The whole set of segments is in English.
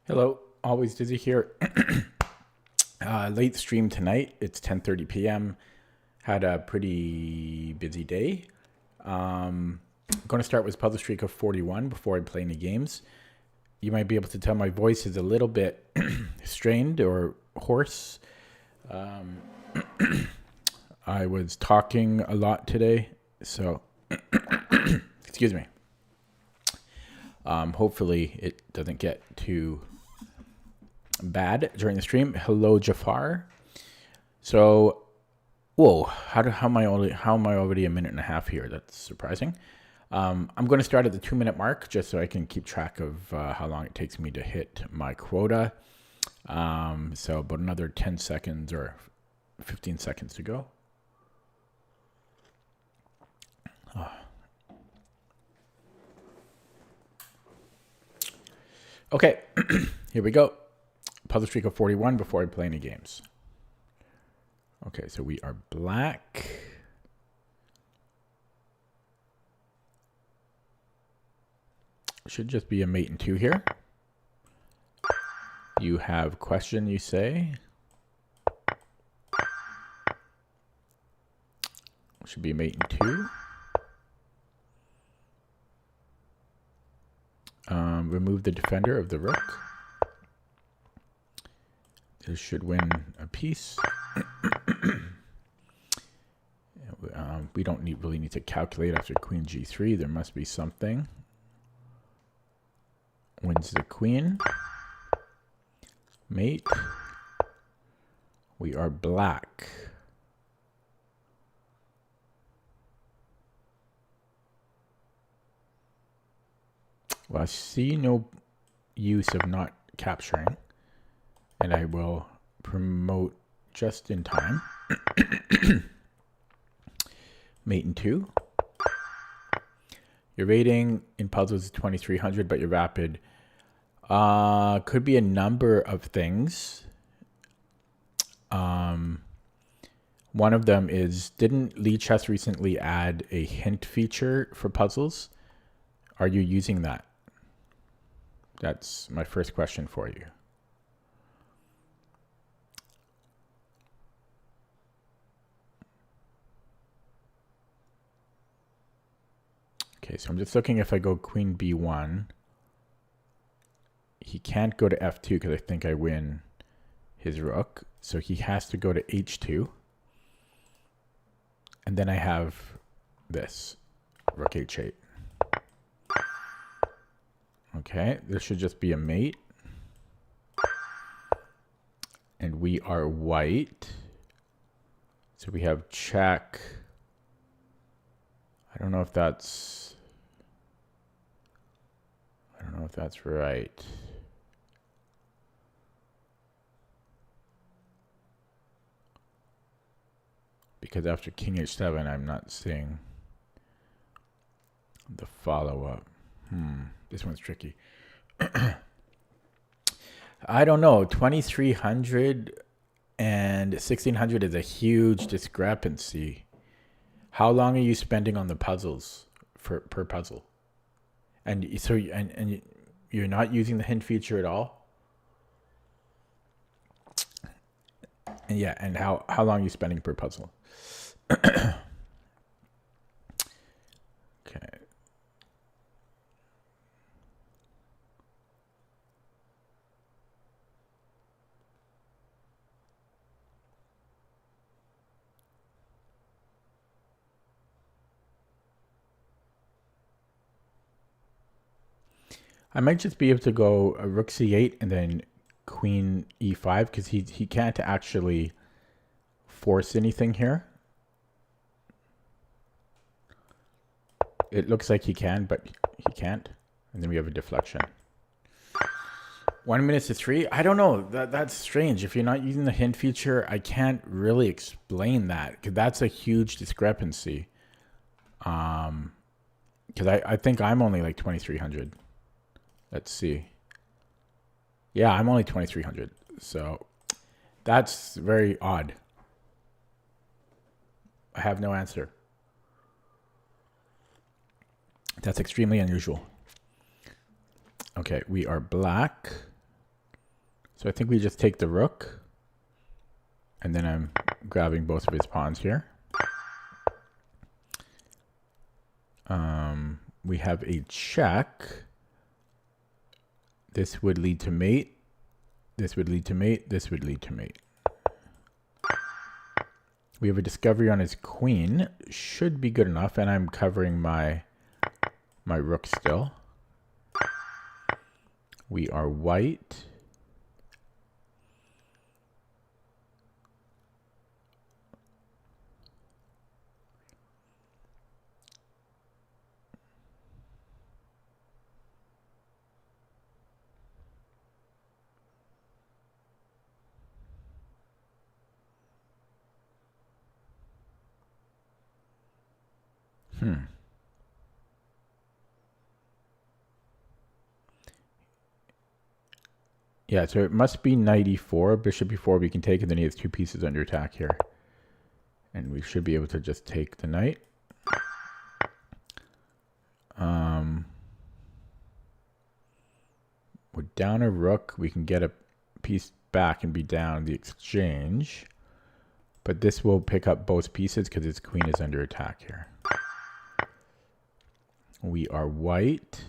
Hello, always Dizzy here. Late stream tonight. It's 10:30 p.m. Had a pretty busy day. I'm going to start with puzzle streak of 41 before I play any games. You might be able to tell my voice is a little bit strained or hoarse. I was talking a lot today, so excuse me. Hopefully it doesn't get too bad during the stream. Hello, Jafar. So, whoa, how am I already a minute and a half here? That's surprising. I'm going to start at the 2-minute mark just so I can keep track of how long it takes me to hit my quota. So about another 10 seconds or 15 seconds to go. Okay, here we go. Puzzle streak of 41 before I play any games. Okay, so we are black. Should just be a mate and 2 here. You have question, you say. Should be a mate and 2. Remove the defender of the rook. This should win a piece. We don't really need to calculate after queen g3. There must be something. Wins the queen. Mate. We are black. Well, I see no use of not capturing, and I will promote just in time. Mate and 2. Your rating in puzzles is 2300, but your rapid could be a number of things. One of them is, didn't Lichess recently add a hint feature for puzzles? Are you using that? That's my first question for you. Okay, so I'm just looking if I go queen b1. He can't go to f2 because I think I win his rook. So he has to go to h2. And then I have this, rook h8. Okay, this should just be a mate. And we are white. So we have check. I don't know if that's right. Because after king h7, I'm not seeing the follow-up. This one's tricky. I don't know. 2300 and 1600 is a huge discrepancy. How long are you spending on the puzzles per puzzle? And so and you're not using the hint feature at all? And yeah, and how long are you spending per puzzle? Okay. I might just be able to go a rook c8 and then queen e5 because he can't actually force anything here. It looks like he can, but he can't. And then we have a deflection. 1 minute to 3? I don't know. That's strange. If you're not using the hint feature, I can't really explain that because that's a huge discrepancy. Because I think I'm only like 2300. Let's see. Yeah, I'm only 2300. So that's very odd. I have no answer. That's extremely unusual. Okay, we are black. So I think we just take the rook. And then I'm grabbing both of his pawns here. We have a check. This would lead to mate. This would lead to mate. This would lead to mate. We have a discovery on his queen. Should be good enough. And I'm covering my rook still. We are white. Yeah, so it must be knight e4, bishop e4 we can take, and then he has two pieces under attack here. And we should be able to just take the knight. We're down a rook. We can get a piece back and be down the exchange. But this will pick up both pieces because his queen is under attack here. We are white.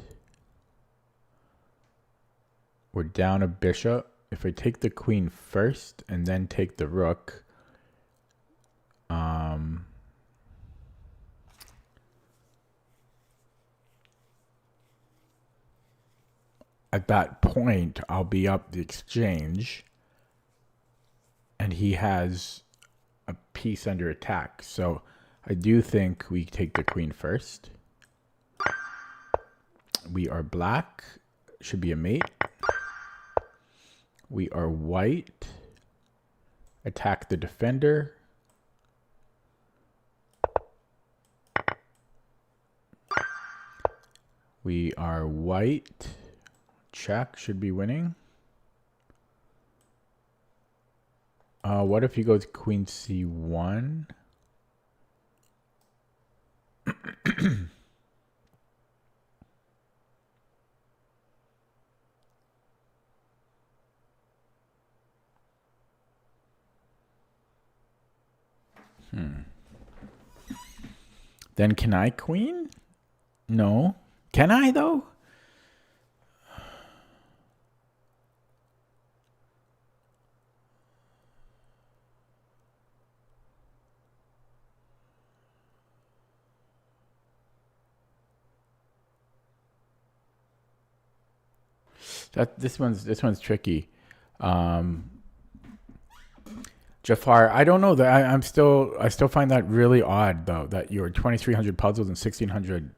We're down a bishop. If I take the queen first and then take the rook, at that point, I'll be up the exchange, and he has a piece under attack. So I do think we take the queen first. We are black. Should be a mate. We are white. Attack the defender. We are white. Check, should be winning. What if he goes queen c1? Then can I queen? No. Can I though? This one's tricky. Jafar, I don't know that I still find that really odd though, that you're 2,300 puzzles and 1,600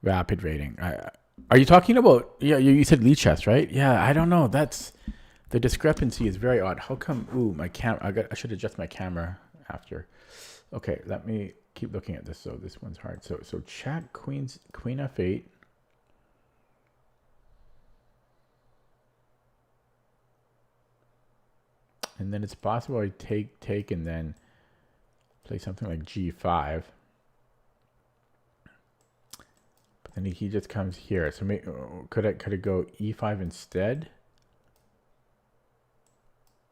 rapid rating. Are you talking about? Yeah, you said Lichess, right? Yeah, I don't know. That's the discrepancy is very odd. How come? Ooh, my I should adjust my camera after. Okay, let me keep looking at this. So this one's hard. So check queen f8. And then it's possible I take and then play something like g5. But then he just comes here. So maybe, could it go e5 instead?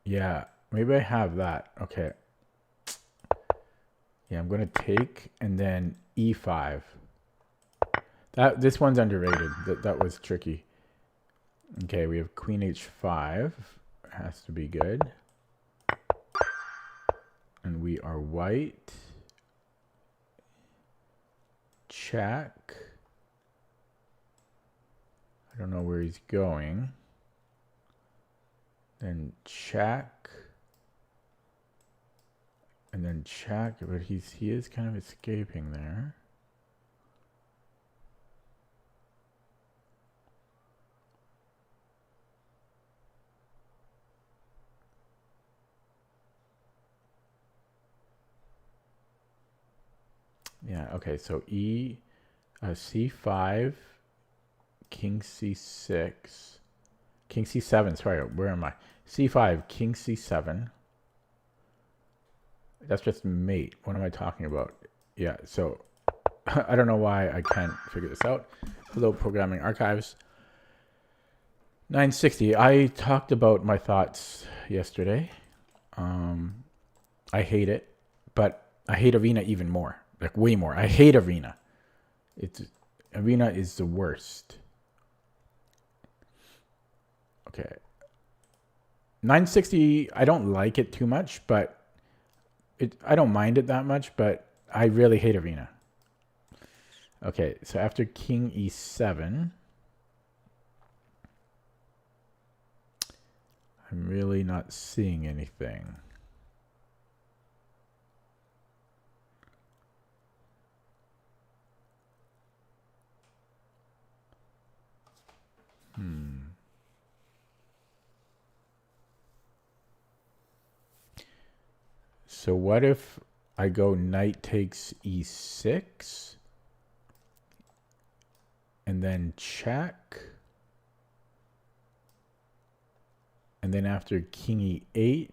Yeah, maybe I have that. Okay. Yeah, I'm gonna take and then e5. This one's underrated. That was tricky. Okay, we have queen h5. Has to be good. And we are white. Check. I don't know where he's going. Then check. And then check, but he is kind of escaping there. Yeah, okay, so c5, king c6, king c7, sorry, where am I? c5, king c7. That's just mate. What am I talking about? Yeah, so I don't know why I can't figure this out. Hello, Programming Archives. 960. I talked about my thoughts yesterday. I hate it, but I hate Arena even more, like way more. I hate Arena. Arena is the worst. Okay. 960, I don't like it too much, but I don't mind it that much, but I really hate Arena. Okay, so after King E7, I'm really not seeing anything. So what if I go knight takes E6 and then check, and then after King E8.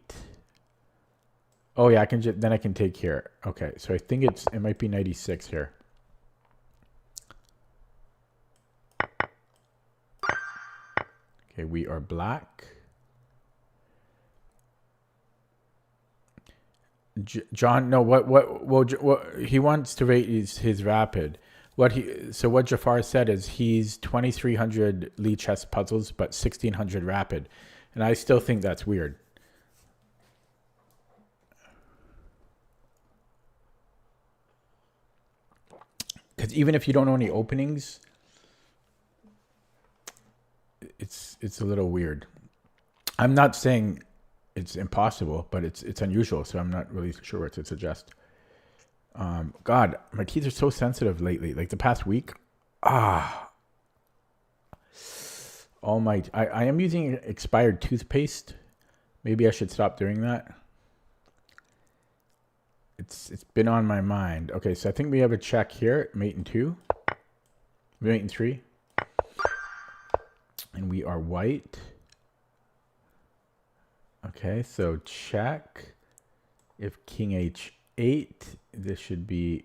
Oh yeah, I can then I can take here. Okay, so I think it might be knight E6 here. Okay, we are black. John, no, what he wants to rate is his rapid. What Jafar said is he's 2,300 Lee chess puzzles, but 1,600 rapid, and I still think that's weird. Because even if you don't know any openings, it's a little weird. I'm not saying it's impossible, but it's unusual, so I'm not really sure what to suggest. God, my teeth are so sensitive lately. Like the past week. I am using expired toothpaste. Maybe I should stop doing that. It's been on my mind. Okay, so I think we have a check here. Mate and 2. Mate and 3. And we are white. Okay, so check. If King H8, this should be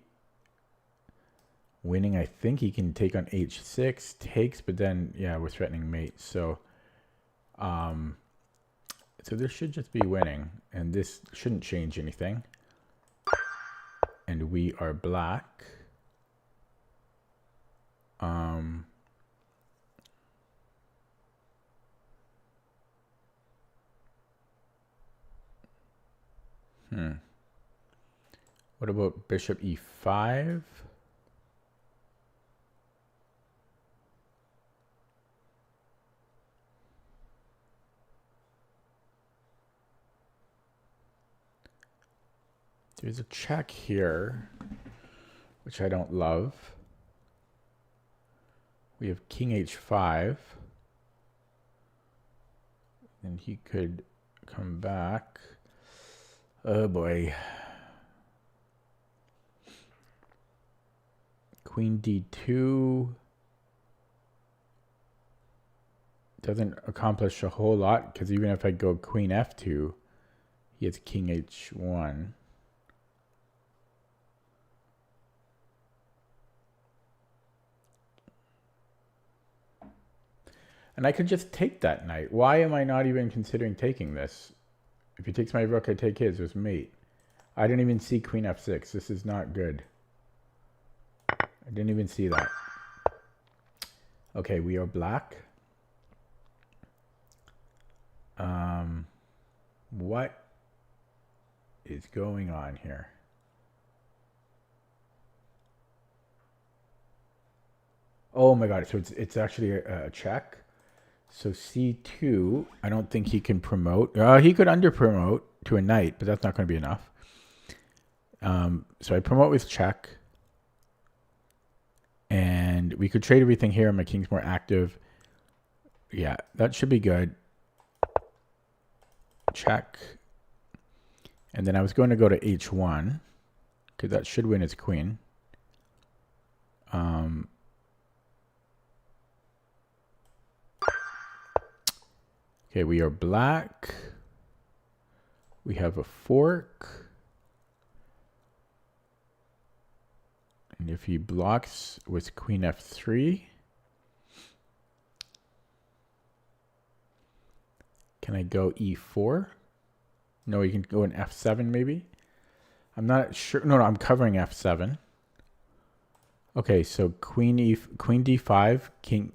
winning. I think he can take on H6. Takes, but then, yeah, we're threatening mate. So this should just be winning. And this shouldn't change anything. And we are black. What about bishop E5? There's a check here, which I don't love. We have King H5. And he could come back. Oh boy. Queen D2 doesn't accomplish a whole lot, because even if I go Queen F2, he has King H1. And I could just take that knight. Why am I not even considering taking this? If he takes my rook, I take his. There's mate. I didn't even see Queen F6. This is not good. I didn't even see that. Okay, we are black. What is going on here? Oh my god, so it's actually a check. So C2, I don't think he can promote. He could under promote to a knight, but that's not going to be enough. So I promote with check. And we could trade everything here. My king's more active. Yeah, that should be good. Check. And then I was going to go to H1, because that should win his queen. Okay, we are black. We have a fork. And if he blocks with Queen F3, Can I go e4? No, you can go in f7 maybe. I'm not sure. No, I'm covering f7. Okay, so queen d5,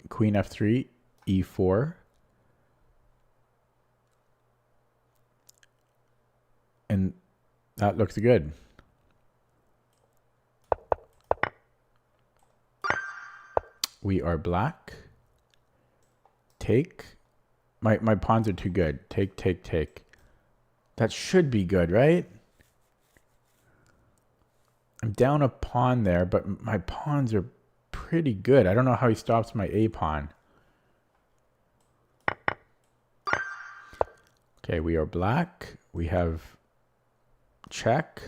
queen f3, e4. And that looks good. We are black. Take. My pawns are too good. Take, take, take. That should be good, right? I'm down a pawn there, but my pawns are pretty good. I don't know how he stops my a pawn. Okay, we are black. We have check.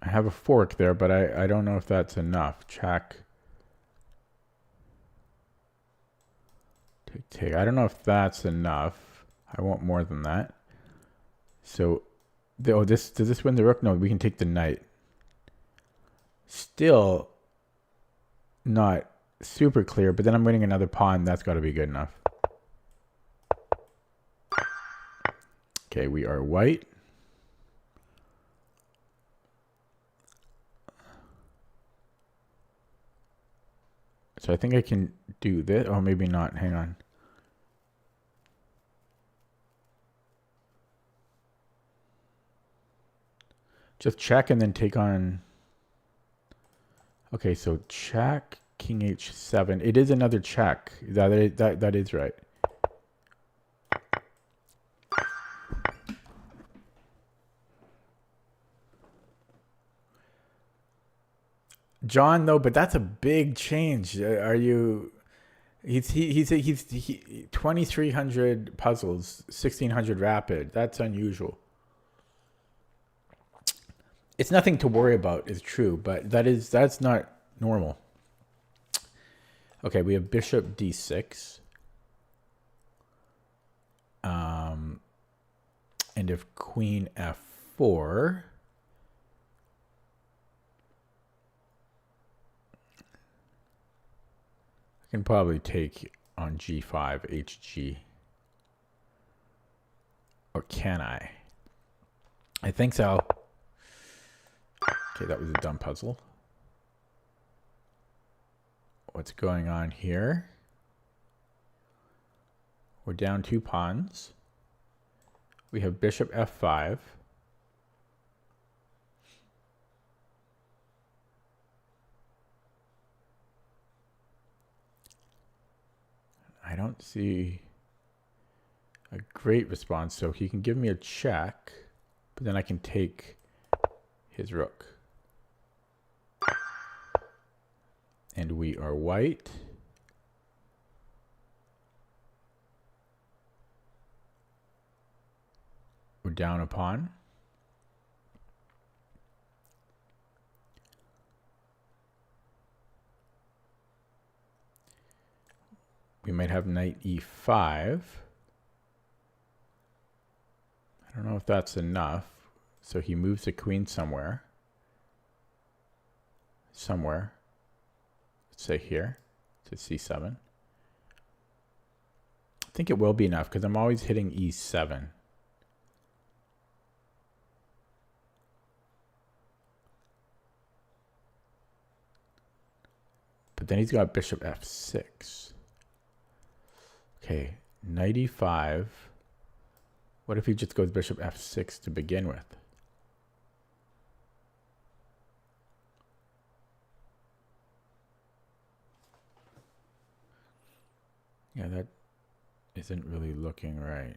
I have a fork there, but I don't know if that's enough. Check. Take, take. I don't know if that's enough. I want more than that. So, does this win the rook? No, we can take the knight. Still not super clear, but then I'm winning another pawn. That's got to be good enough. Okay, we are white. So I think I can do this. Oh, maybe not. Hang on. Just check and then take on. Okay, so check, king h7. It is another check. That is right. John, though, but that's a big change. Are you? He's 2,300 puzzles, 1,600 rapid. That's unusual. It's nothing to worry about, is true, but that's not normal. Okay, we have bishop d6. And if queen f4, I can probably take on g5, hg. Or can I? I think so. Okay, that was a dumb puzzle. What's going on here? We're down 2 pawns. We have bishop f5. I don't see a great response, so he can give me a check, but then I can take his rook. And we are white. We're down a pawn. We might have knight e5. I don't know if that's enough. So he moves the queen somewhere. Let's say here to c7. I think it will be enough because I'm always hitting e7. But then he's got bishop f6. Okay, knight e5. What if he just goes bishop f6 to begin with? Yeah, that isn't really looking right.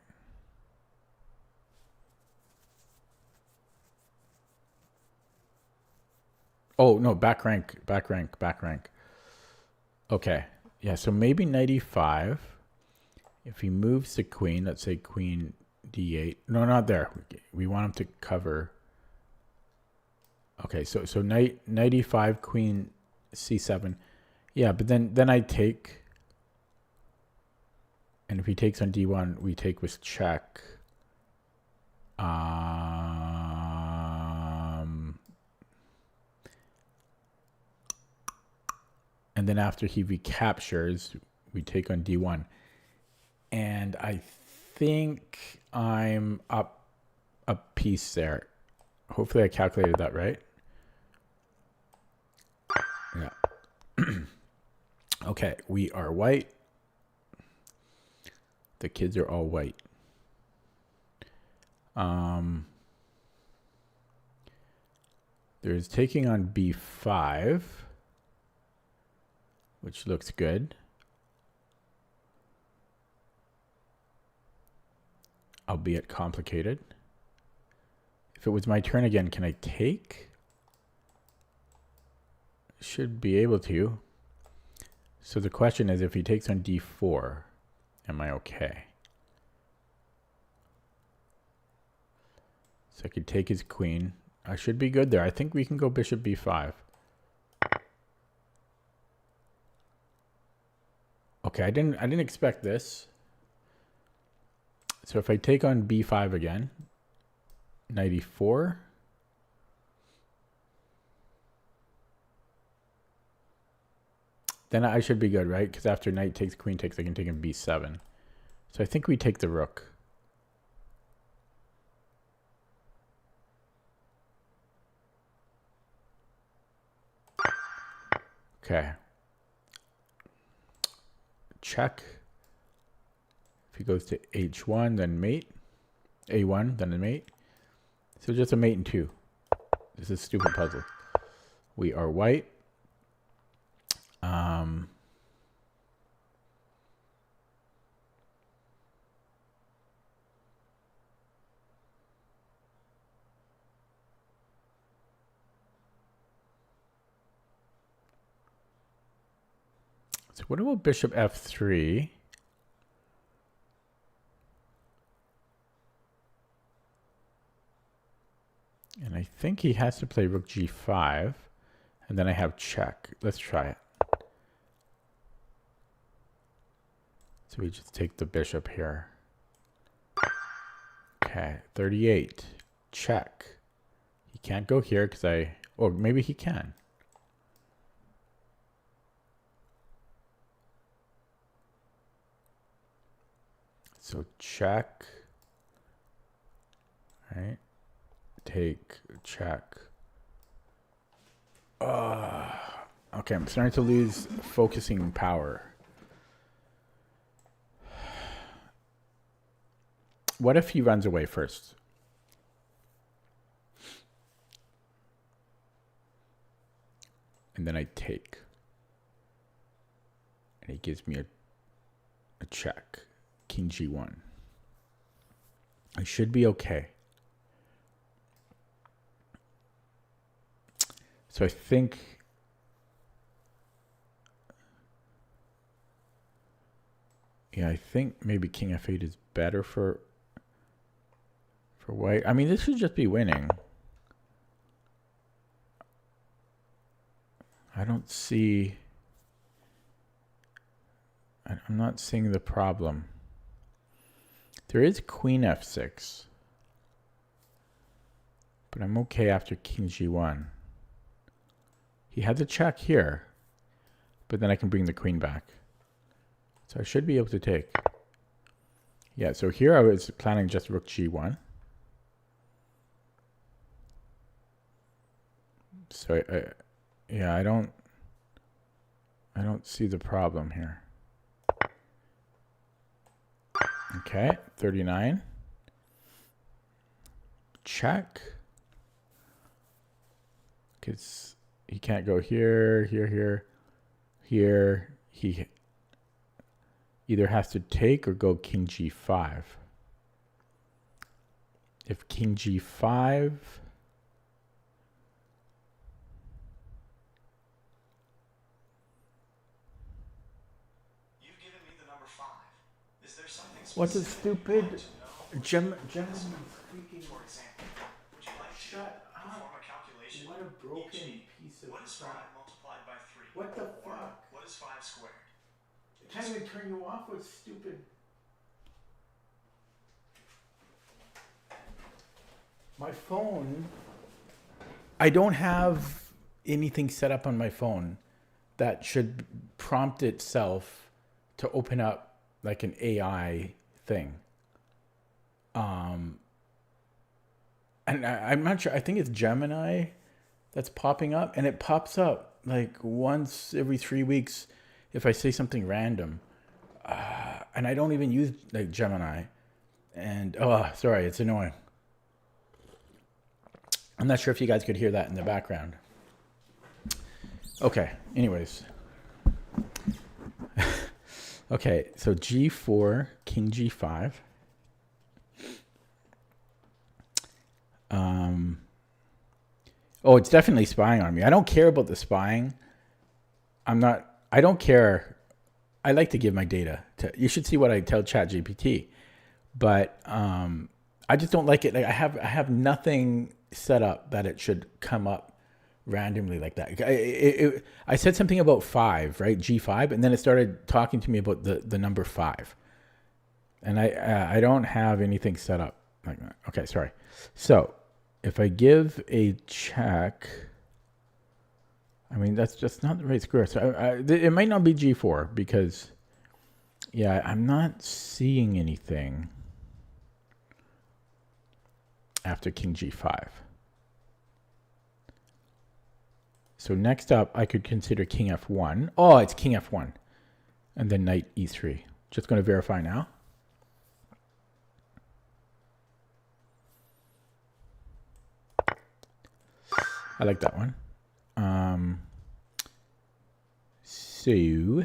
Oh, no, back rank. Okay, yeah, so maybe knight e5. If he moves the queen, let's say queen d8. No, not there. We want him to cover. Okay, so knight e5, queen c7. Yeah, but then I take. And if he takes on d1, we take with check. And then after he recaptures, we take on d1. And I think I'm up a piece there. Hopefully I calculated that right. Yeah. Okay, we are white. The kids are all white. There's taking on b5, which looks good. Albeit complicated. If it was my turn again, can I take? Should be able to. So the question is, if he takes on d4, am I okay? So I could take his queen. I should be good there. I think we can go bishop b5. Okay, I didn't expect this. So if I take on b5 again, knight e4. Then I should be good, right? Because after knight takes, queen takes, I can take in b7. So I think we take the rook. Okay. Check. If he goes to h1, then mate. a1, then a mate. So just a mate and 2. This is a stupid puzzle. We are white. So what about bishop f3? And I think he has to play rook g5. And then I have check. Let's try it. So we just take the bishop here. Okay, 38. Check. He can't go here because or maybe he can. So check. Right. Take, check. Okay, I'm starting to lose focusing power. What if he runs away first? And then I take. And he gives me a check. King g1. I should be okay. So I think I think maybe king f8 is better for white. I mean, this should just be winning. I don't see. I'm not seeing the problem. There is queen f6. But I'm okay after king g1. He has a check here. But then I can bring the queen back. So I should be able to take. Yeah, so here I was planning just rook g1. So yeah, I don't see the problem here. Okay, 39. Check. Because he can't go here, here. He either has to take or go king g5. If king g5... What's a stupid gentleman freaking... For example, would you like shut to perform a calculation? What a broken piece of... What is 5 multiplied by 3? What the fuck? What is 5 squared? I can't even turn you off with stupid... My phone... I don't have anything set up on my phone that should prompt itself to open up like an AI thing. And I'm not sure. I think it's Gemini that's popping up, and it pops up like once every 3 weeks if I say something random. And I don't even use like Gemini. And sorry, it's annoying. I'm not sure if you guys could hear that in the background. Okay, anyways. Okay, so G4, King G5. It's definitely spying on me. I don't care about the spying. I don't care. I like to give my data you should see what I tell ChatGPT, but I just don't like it. Like I have nothing set up that it should come up randomly like that. I said something about 5, right? G5, and then it started talking to me about the number 5, and I don't have anything set up like that. Okay, sorry. So if I give a check, I mean, that's just not the right square. So it might not be G4 because, yeah, I'm not seeing anything after King G5. So next up, I could consider King F1. Oh, it's King F1. And then Knight E3. Just going to verify now. I like that one. So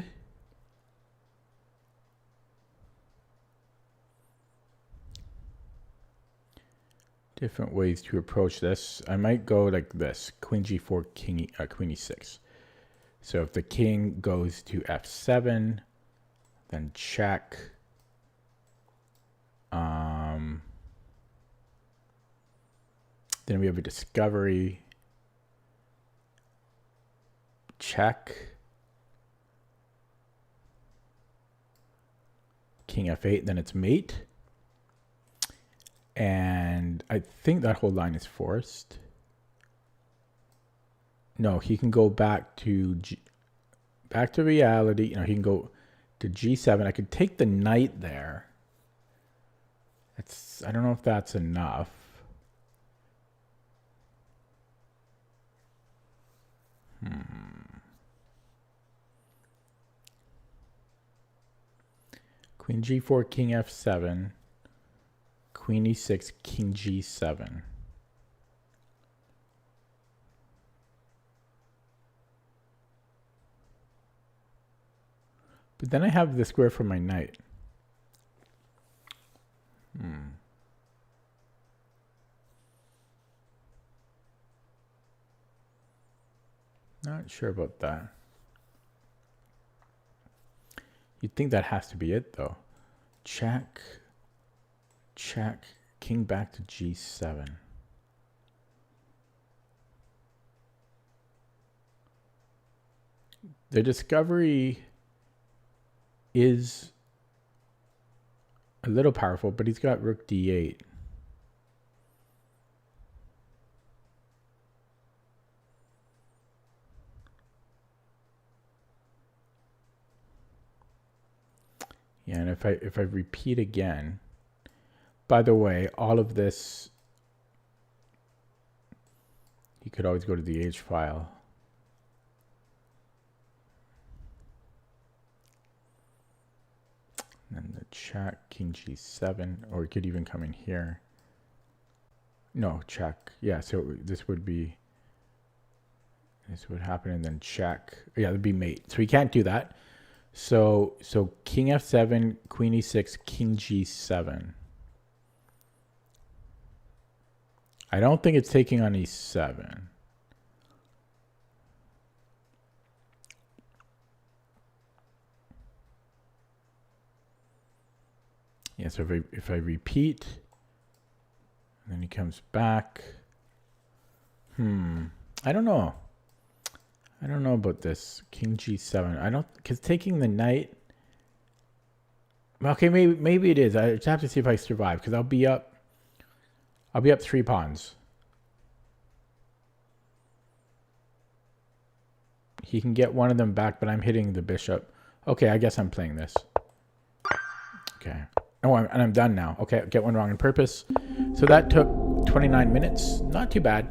different ways to approach this. I might go like this: Queen G4, Queen E6. So if the king goes to F7, then check. Then we have a discovery. Check. King F8, then it's mate. And I think that whole line is forced. No, he can go back to back to reality. You know, he can go to G7. I could take the knight there. I don't know if that's enough. Queen G4, King F7, Queen E6, King G7. But then I have the square for my knight. Not sure about that. You'd think that has to be it, though. Check. Check. King back to G7. The discovery is a little powerful, but he's got Rook D8. Yeah, and if I repeat again, by the way, all of this, you could always go to the H file. And then the check, King G7, or you could even come in here. No, check. Yeah, so this would happen, and then check. Yeah, it would be mate. So we can't do that. So King F7, Queen E6, King G7. I don't think it's taking on E7. Yeah, so if I repeat, and then he comes back. I don't know. I don't know about this. King G7. Because taking the knight. Okay, maybe it is. I just have to see if I survive, because I'll be up 3 pawns. He can get one of them back, but I'm hitting the bishop. Okay, I guess I'm playing this. Okay. Oh, and I'm done now. Okay, get one wrong on purpose. So that took 29 minutes. Not too bad.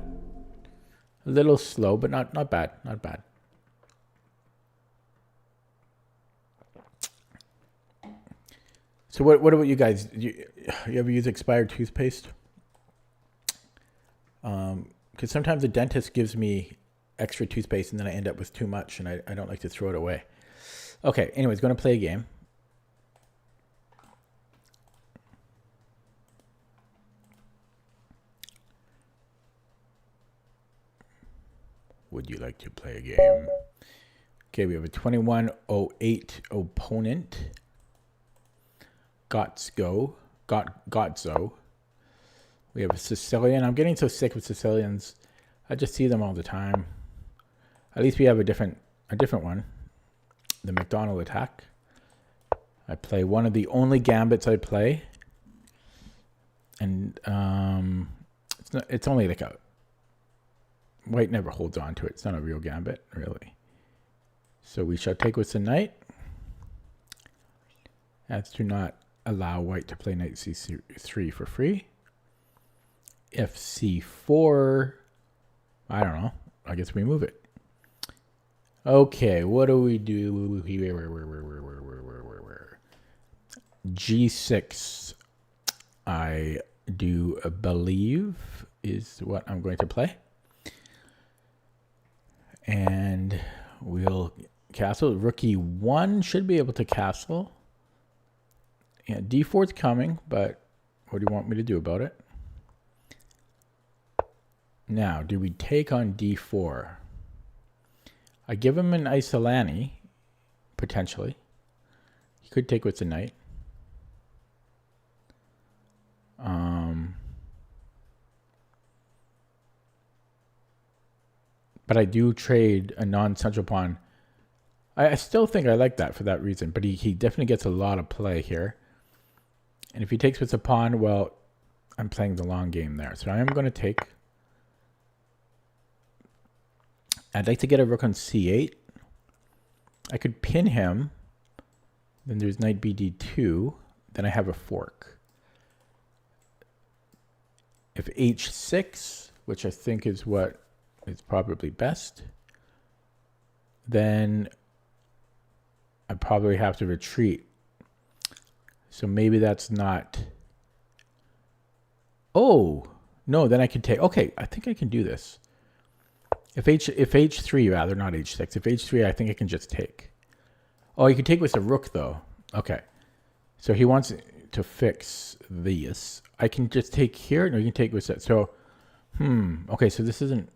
A little slow, but not bad. Not bad. So what about you guys? You ever use expired toothpaste? Because sometimes the dentist gives me extra toothpaste and then I end up with too much and I don't like to throw it away. Okay, anyways, going to play a game. Would you like to play a game? Okay, we have a 2108 opponent. Gotzo. We have a Sicilian. I'm getting so sick with Sicilians. I just see them all the time. At least we have a different one. The McDonald attack. I play one of the only gambits I play. And it's only like a white never holds on to it. It's not a real gambit, really. So we shall take with the knight. That's to not allow white to play knight c3 for free. Fc4. I don't know. I guess we move it. Okay, what do we do here? G6, I do believe, is what I'm going to play. And we'll castle. Rookie 1 should be able to castle. Yeah, d4's coming, but what do you want me to do about it? Now, do we take on d4? I give him an Isolani, potentially. He could take with the knight. But I do trade a non-central pawn. I still think I like that for that reason, but he definitely gets a lot of play here. And if he takes with a pawn, well, I'm playing the long game there. So I am going to take. I'd like to get a rook on c8. I could pin him. Then there's knight bd2. Then I have a fork. If h6, which I think is what is probably best, then I probably have to retreat. So maybe that's not. Oh, no, then I can take. Okay, I think I can do this. If h3 rather, not h6. If h3, I think I can just take. Oh, you can take with a rook though. Okay. So he wants to fix this. I can just take here. No, you can take with that. So, okay, so this isn't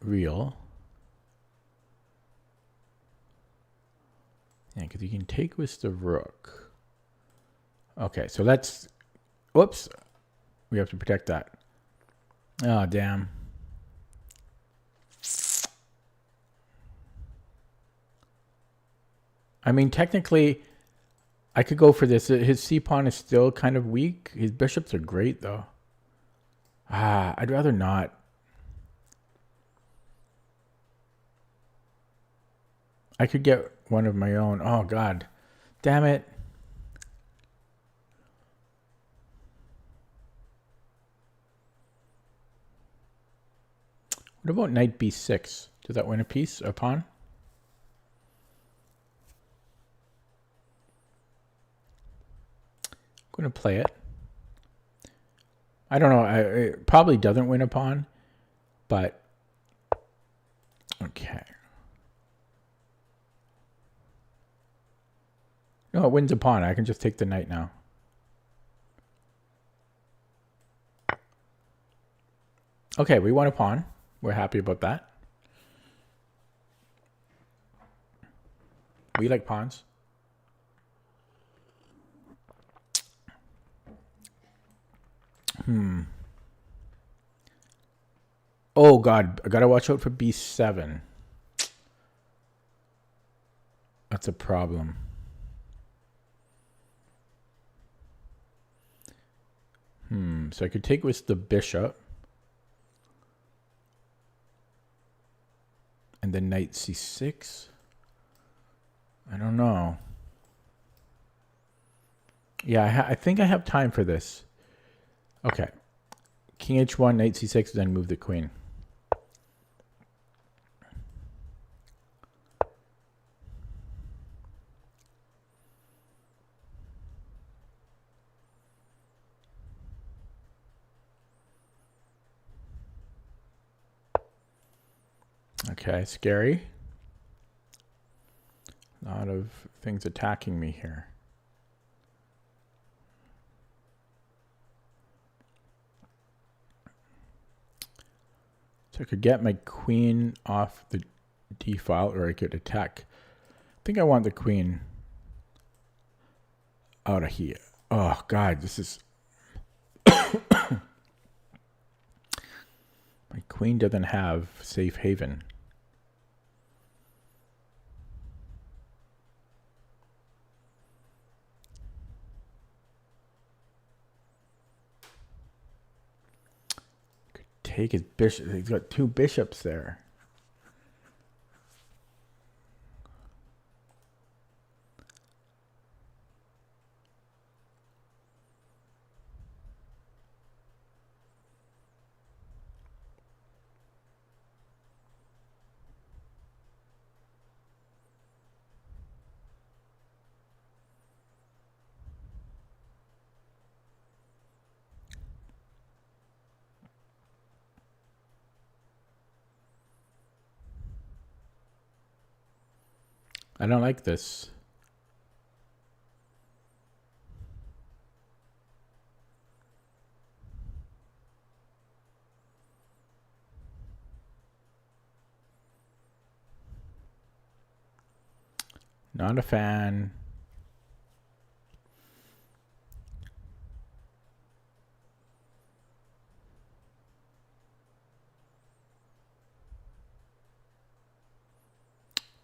real. Yeah, because you can take with the rook. Okay, so let's. Whoops. We have to protect that. Oh, damn. I mean, technically, I could go for this. His c-pawn is still kind of weak. His bishops are great, though. I'd rather not. I could get one of my own. Oh, God. Damn it. What about knight b6? Does that win a piece, a pawn? I'm going to play it. I don't know. It probably doesn't win a pawn, but okay. No, it wins a pawn. I can just take the knight now. Okay, we won a pawn. We're happy about that. We like pawns. Oh, God. I got to watch out for b7. That's a problem. So I could take with the bishop. And then knight c6. I don't know. Yeah, I think I have time for this. Okay. King h1, knight c6, then move the queen. Okay, scary. A lot of things attacking me here. So I could get my queen off the d file, or I could attack. I think I want the queen out of here. Oh, God, this is... My queen doesn't have safe haven. Could take his bishop. He's got two bishops there. I don't like this. Not a fan.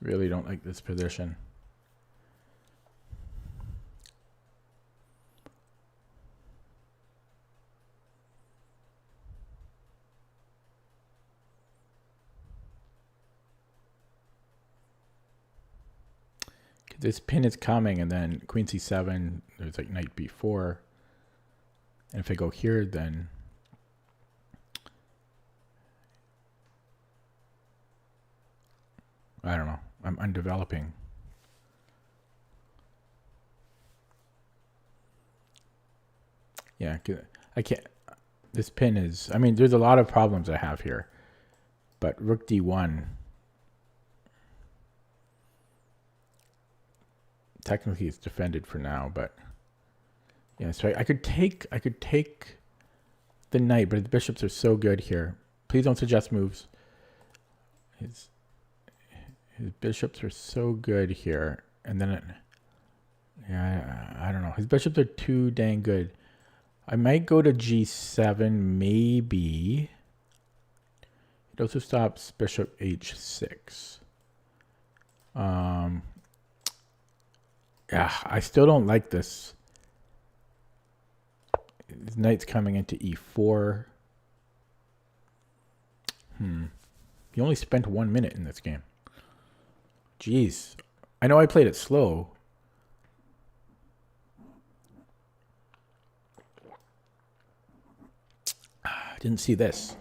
Really don't like this position. This pin is coming, and then queen c7, there's like knight b4. And if I go here, then I don't know. I'm undeveloping. Yeah, I can't. This pin is, I mean, there's a lot of problems I have here. But rook d1. Technically it's defended for now, but yeah, so I could take the knight, but the bishops are so good here. Please don't suggest moves. His bishops are so good here, and then yeah, I don't know. His bishops are too dang good. I might go to g7, maybe. It also stops bishop h6. Yeah, I still don't like this. His knight's coming into e4. He only spent 1 minute in this game. Jeez. I know I played it slow. Didn't see this.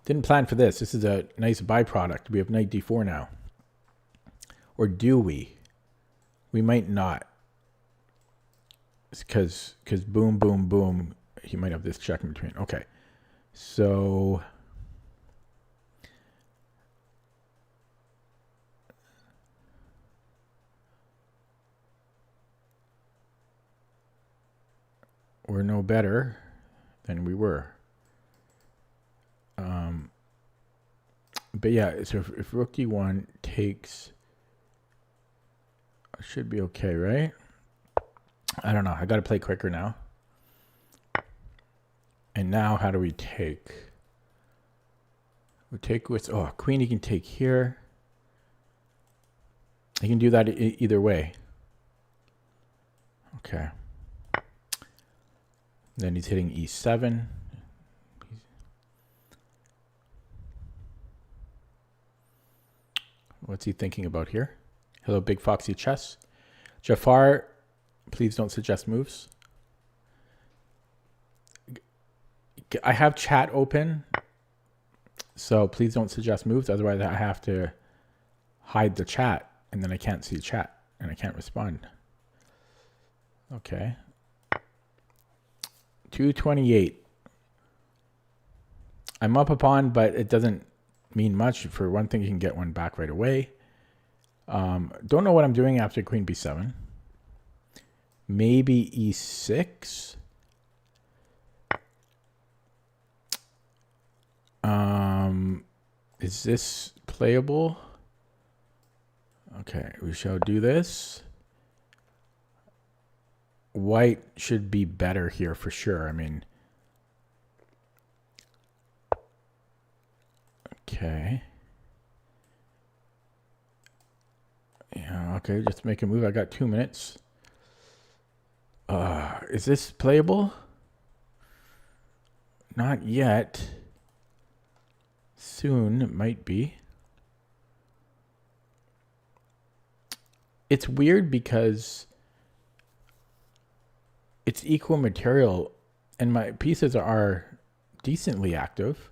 Didn't plan for this. This is a nice byproduct. We have knight d4 now. Or do we? We might not. Because boom, boom, boom. He might have this check in between. Okay. So... we're no better than we were. But yeah, so if rook d1 takes... should be okay, right? I don't know. I got to play quicker now. And now how do we take? We take with... oh, queen he can take here. He can do that either way. Okay. Then he's hitting e7. What's he thinking about here? Hello, Big Foxy Chess. Jafar, please don't suggest moves. I have chat open, so please don't suggest moves. Otherwise, I have to hide the chat, and then I can't see chat, and I can't respond. Okay. 228. I'm up a pawn, but it doesn't mean much. For one thing, you can get one back right away. Don't know what I'm doing after queen b7. Maybe e6. Is this playable? Okay, we shall do this. White should be better here for sure. I mean, okay. Yeah, okay, just make a move. I got 2 minutes. Is this playable? Not yet. Soon it might be. It's weird because it's equal material and my pieces are decently active.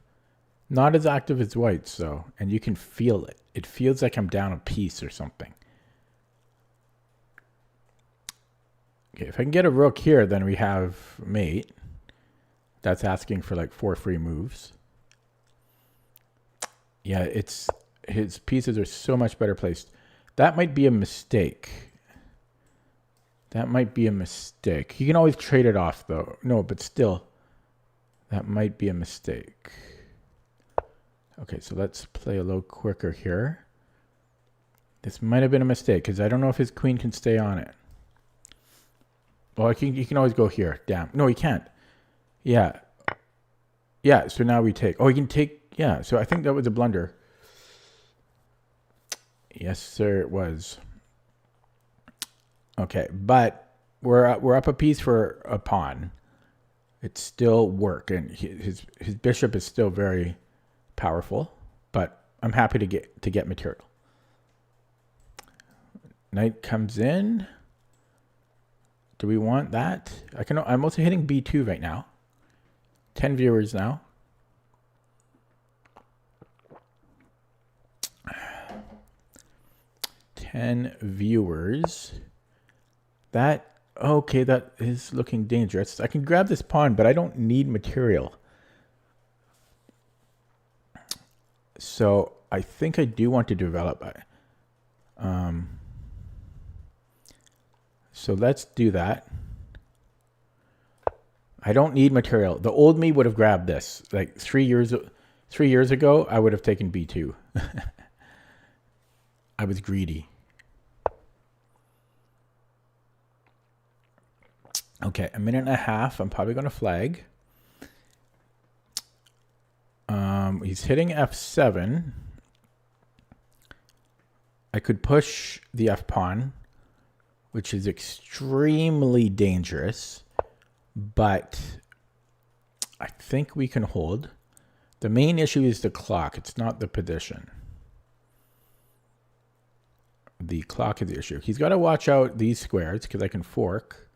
Not as active as white's though, and you can feel it. It feels like I'm down a piece or something. Okay, if I can get a rook here, then we have mate. That's asking for like 4 free moves. Yeah, it's his pieces are so much better placed. That might be a mistake. That might be a mistake. You can always trade it off though. No, but still, that might be a mistake. Okay, so let's play a little quicker here. This might have been a mistake because I don't know if his queen can stay on it. Well, you can always go here. Damn. No, he can't. Yeah. Yeah, so now we take. Oh, he can take. Yeah, so I think that was a blunder. Yes, sir, it was. Okay, but we're up a piece for a pawn. It's still work, and his bishop is still very powerful. But I'm happy to get material. Knight comes in. Do we want that? I'm also hitting B2 right now. 10 viewers now. Viewers. Okay, that is looking dangerous. I can grab this pawn, but I don't need material. So I think I do want to develop. So let's do that. I don't need material. The old me would have grabbed this. Like 3 years ago, I would have taken B2. I was greedy. Okay, a minute and a half. I'm probably going to flag. He's hitting F7. I could push the F pawn, which is extremely dangerous, but I think we can hold. The main issue is the clock. It's not the position. The clock is the issue. He's got to watch out these squares because I can fork.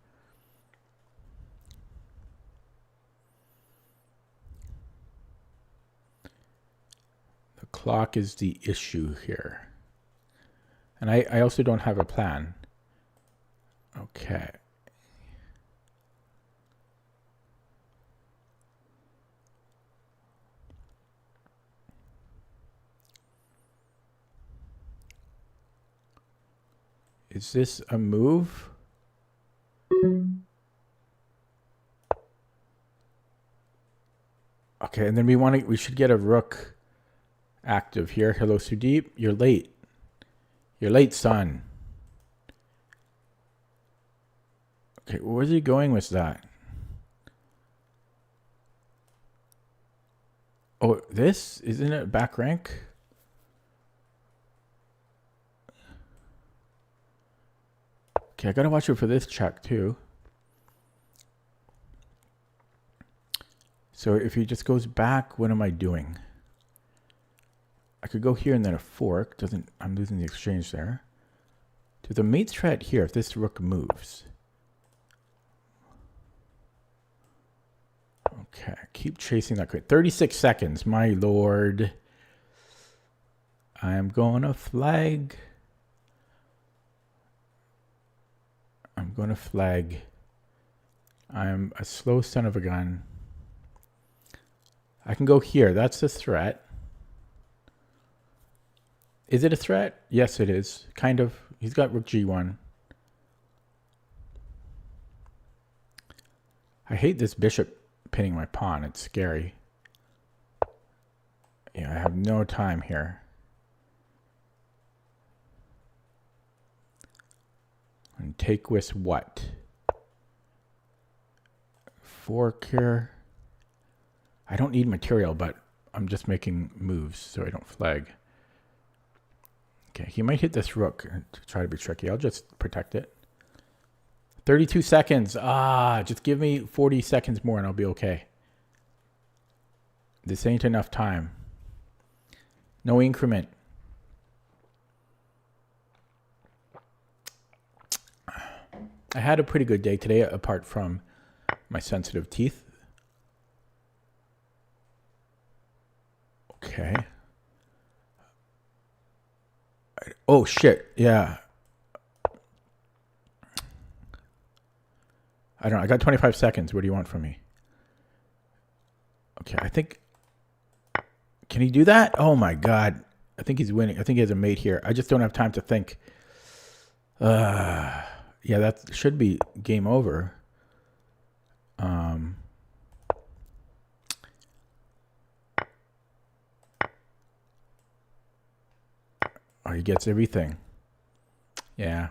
The clock is the issue here. And I also don't have a plan. Okay. Is this a move? Okay, and then we should get a rook active here. Hello, Sudeep. You're late. You're late, son. Okay, where's he going with that? Oh, this? Isn't it back rank? Okay, I gotta watch out for this check too. So if he just goes back, what am I doing? I could go here and then a fork. I'm losing the exchange there. To the mate threat here, if this rook moves. Okay, keep chasing that queen. 36 seconds, my lord. I'm gonna flag. I'm gonna flag. I'm a slow son of a gun. I can go here. That's a threat. Is it a threat? Yes, it is. Kind of. He's got rook g1. I hate this bishop pinning my pawn. It's scary. Yeah, I have no time here. And take with what? Fork here. I don't need material, but I'm just making moves so I don't flag. Okay, he might hit this rook to try to be tricky. I'll just protect it. 32 seconds. Just give me 40 seconds more and I'll be okay. This ain't enough time. No increment. I had a pretty good day today, apart from my sensitive teeth. Okay. Oh, shit. Yeah. I don't know. I got 25 seconds. What do you want from me? Okay, I think... Can he do that? Oh, my God. I think he's winning. I think he has a mate here. I just don't have time to think. Yeah, that should be game over. Oh, he gets everything. Yeah.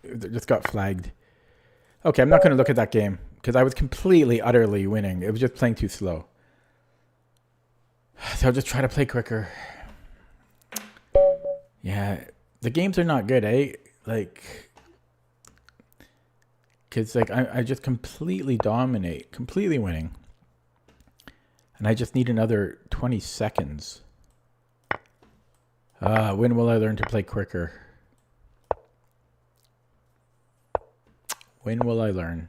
It just got flagged. Okay, I'm not going to look at that game because I was completely, utterly winning. It was just playing too slow. So I'll just try to play quicker. Yeah, the games are not good, eh? Like, because like I just completely dominate, completely winning. And I just need another 20 seconds. When will I learn to play quicker? When will I learn?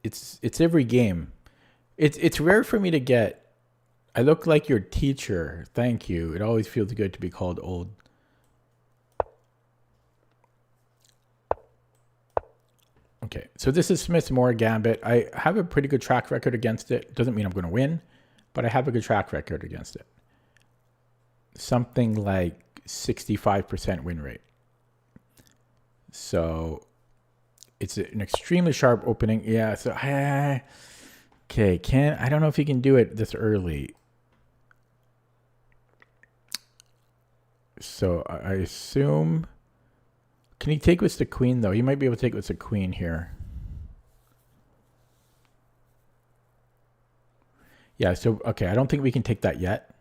It's every game. It's rare for me to get. I look like your teacher. Thank you. It always feels good to be called old. Okay, so this is Smith-Morra Gambit. I have a pretty good track record against it. Doesn't mean I'm going to win, but I have a good track record against it. Something like 65% win rate. So it's an extremely sharp opening. Yeah, so okay, I don't know if he can do it this early. So I assume, can he take with the queen though? He might be able to take with the queen here. Yeah, so okay, I don't think we can take that yet.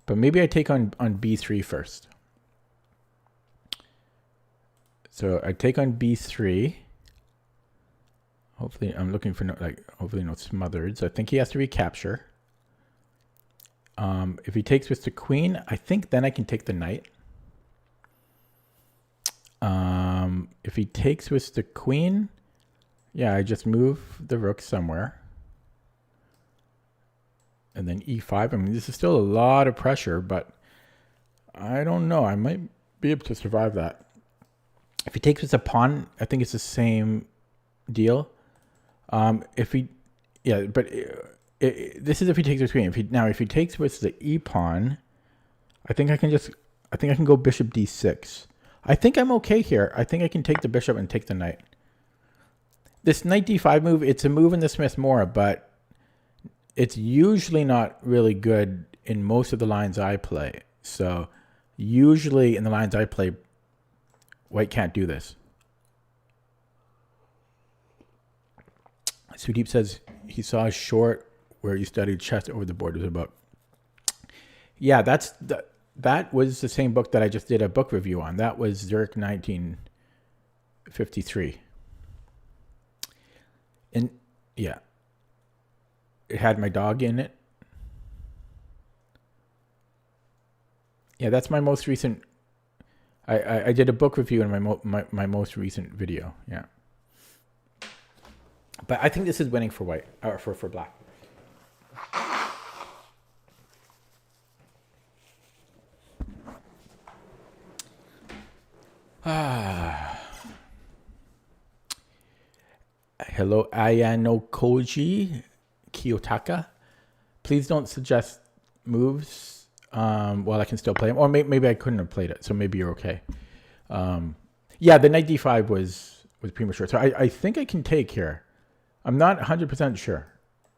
But maybe I take on b3 first. So I take on b3. Hopefully, I'm looking for hopefully no smothered. So I think he has to recapture. If he takes with the queen, I think then I can take the knight. If he takes with the queen, yeah, I just move the rook somewhere. And then e5. I mean, this is still a lot of pressure, but I don't know. I might be able to survive that. If he takes with a pawn, I think it's the same deal. If he, yeah, but this is if he takes with queen. If he takes with the e pawn, I think I can go bishop d6. I think I'm okay here. I think I can take the bishop and take the knight. This knight d5 move, it's a move in the Smith-Morra, but it's usually not really good in most of the lines I play. So usually in the lines I play, white can't do this. Sudeep says he saw a short where you studied chess over the board was about. Yeah, that was the same book that I just did a book review on. That was Zurich 1953. And yeah. it had my dog in it. Yeah, that's my most recent. I did a book review in my most recent video. Yeah, but I think this is winning for white or for black. Hello, Ayano Koji Kiyotaka. Please don't suggest moves while I can still play them. Or maybe I couldn't have played it, so maybe you're okay. Yeah, the knight d5 was premature. So I think I can take here. I'm not 100% sure,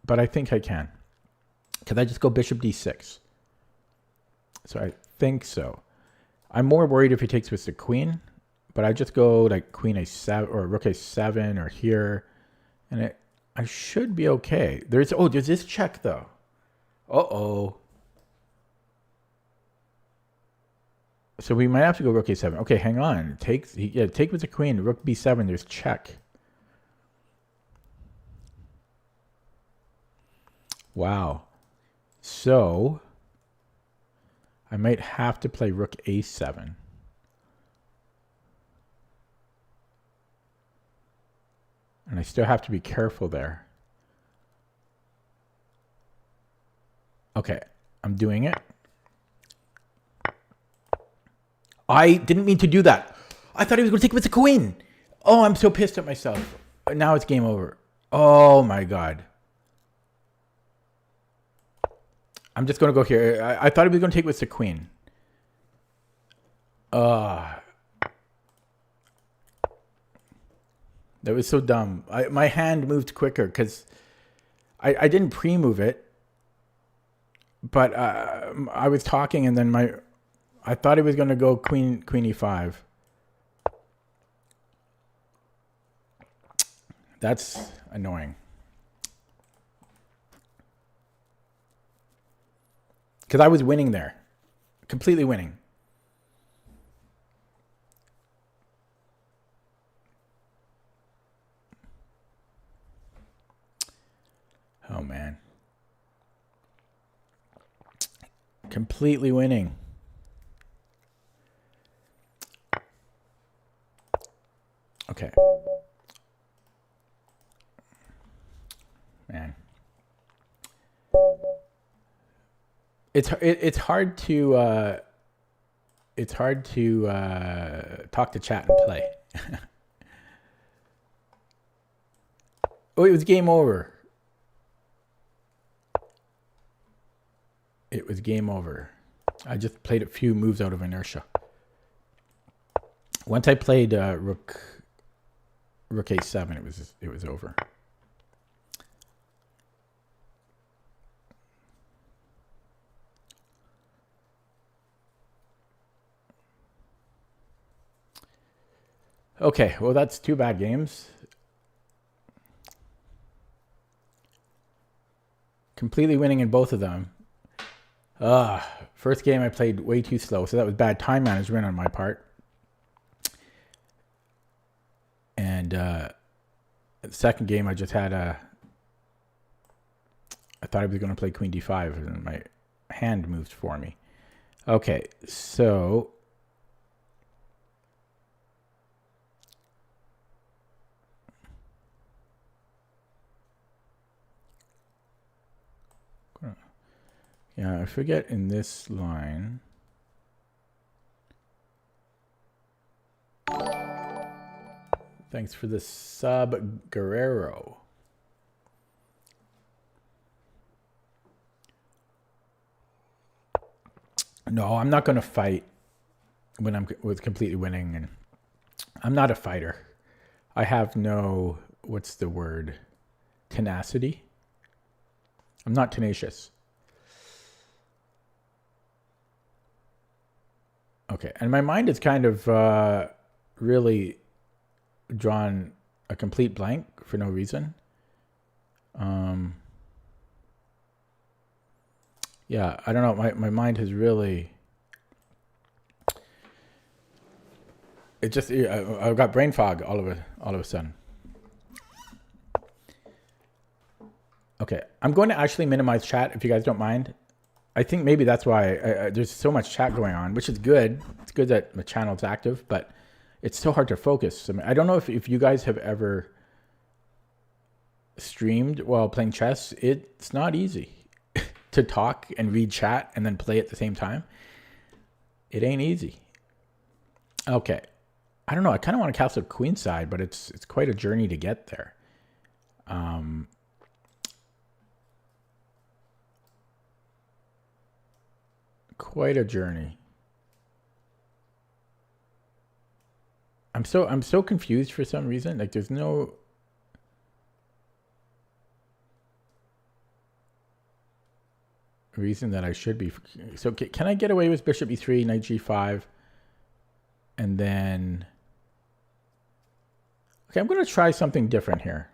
but I think I can. Can I just go bishop d6? So I think so. I'm more worried if he takes with the queen, but I just go like queen a7 or rook a7 or here, and I should be okay. There's this check though. Uh-oh. So we might have to go rook a7. Okay, hang on. Take with the queen. Rook b7. There's check. Wow. So I might have to play rook a7. And I still have to be careful there. Okay, I'm doing it. I didn't mean to do that. I thought he was going to take it with the queen. Oh, I'm so pissed at myself. Now it's game over. Oh my God. I'm just going to go here. I thought he was going to take it with the queen. That was so dumb. My hand moved quicker because I didn't pre-move it. But I was talking and then I thought he was going to go queen e5. That's annoying. Because I was winning there. Completely winning. Oh, man. Completely winning. Okay. Man. It's hard to talk to chat and play. Oh, it was game over. It was game over. I just played a few moves out of inertia. Once I played rook a7, it was over. Okay, well that's two bad games. Completely winning in both of them. First game I played way too slow, so that was bad time management on my part. And the second game I just had I thought I was going to play queen d5 and my hand moved for me. Okay, so yeah, I forget in this line. Thanks for the sub, Guerrero. No, I'm not going to fight when I'm completely winning. And I'm not a fighter. I have no, what's the word? Tenacity. I'm not tenacious. Okay, and my mind is kind of really drawn a complete blank for no reason. Yeah, I don't know. My mind has really... It just... I've got brain fog all of a sudden. Okay. Okay, I'm going to actually minimize chat if you guys don't mind. I think maybe that's why there's so much chat going on, which is good. It's good that the channel's active, but it's so hard to focus. I mean, I don't know if you guys have ever streamed while playing chess. It's not easy to talk and read chat and then play at the same time. It ain't easy. Okay. I don't know. I kind of want to castle queenside, but it's quite a journey to get there. Quite a journey. I'm so confused for some reason. Like there's no reason that I should be. So can I get away with bishop e3, knight g5, and then? Okay, I'm going to try something different here.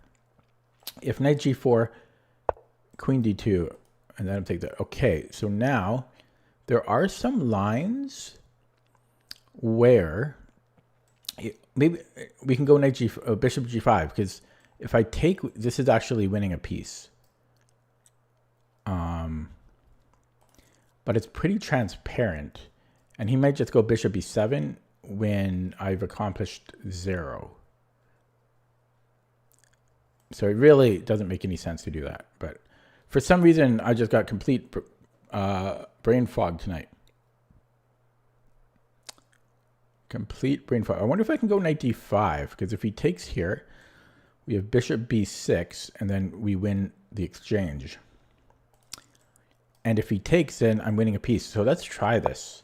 If knight g4, queen d2, and then I'll take that. Okay, so now there are some lines where maybe we can go knight bishop g5, because if I take, this is actually winning a piece. But it's pretty transparent, and he might just go bishop e7 when I've accomplished 0. So it really doesn't make any sense to do that. But for some reason, I just got complete brain fog tonight. Complete brain fog. I wonder if I can go knight d5, because if he takes here, we have bishop b6, and then we win the exchange. And if he takes, then I'm winning a piece. So let's try this.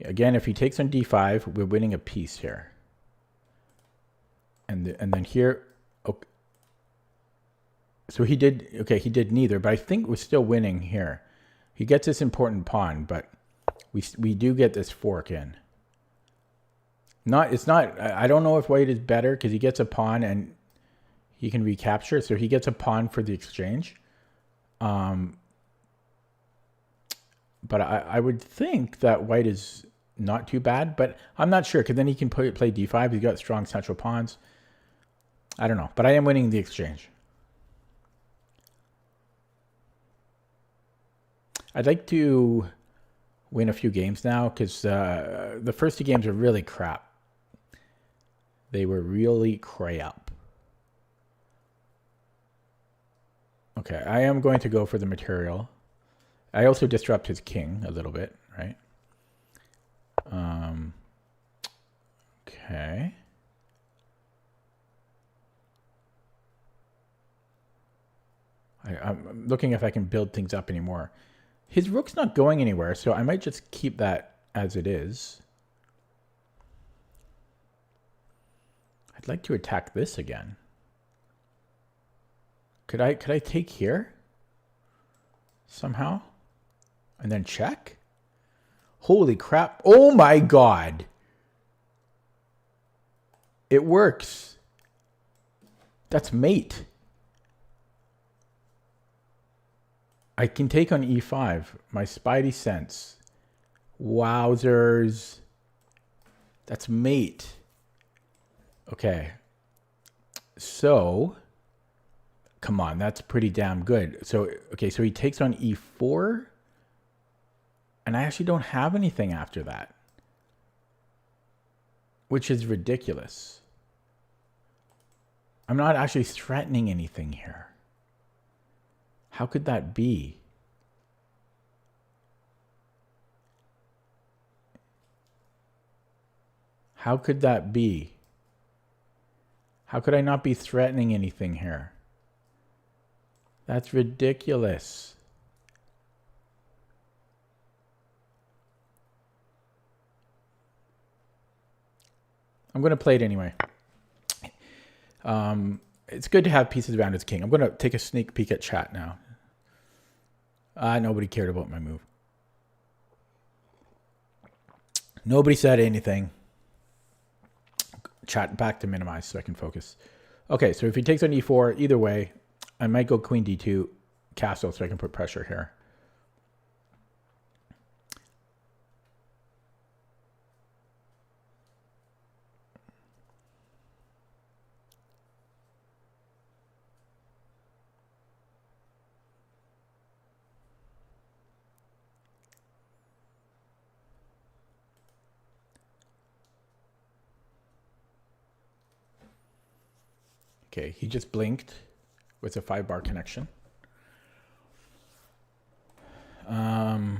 Again, if he takes on d5, we're winning a piece here. And then here, okay. So he did, okay, he did neither, but I think we're still winning here. He gets this important pawn, but we do get this fork in. I don't know if white is better, because he gets a pawn and he can recapture. So he gets a pawn for the exchange. But I would think that white is not too bad, but I'm not sure, because then he can play d5. He's got strong central pawns. I don't know, but I am winning the exchange. I'd like to win a few games now, because the first 2 games are really crap. They were really crap. Okay, I am going to go for the material. I also disrupt his king a little bit, right? Okay. I'm looking if I can build things up anymore. His rook's not going anywhere, so I might just keep that as it is. I'd like to attack this again. Could I take here? Somehow? And then check? Holy crap. Oh my god. It works. That's mate. I can take on e5. My spidey sense. Wowzers. That's mate. Okay. So, come on, that's pretty damn good. So, okay, so he takes on e4. And I actually don't have anything after that, which is ridiculous. I'm not actually threatening anything here. How could that be? How could that be? How could I not be threatening anything here? That's ridiculous. I'm going to play it anyway. It's good to have pieces around his king. I'm going to take a sneak peek at chat now. Nobody cared about my move. Nobody said anything. Chat back to minimize so I can focus. Okay, so if he takes on e4, either way, I might go queen d2 castle so I can put pressure here. Okay, he just blinked with a 5-bar connection. So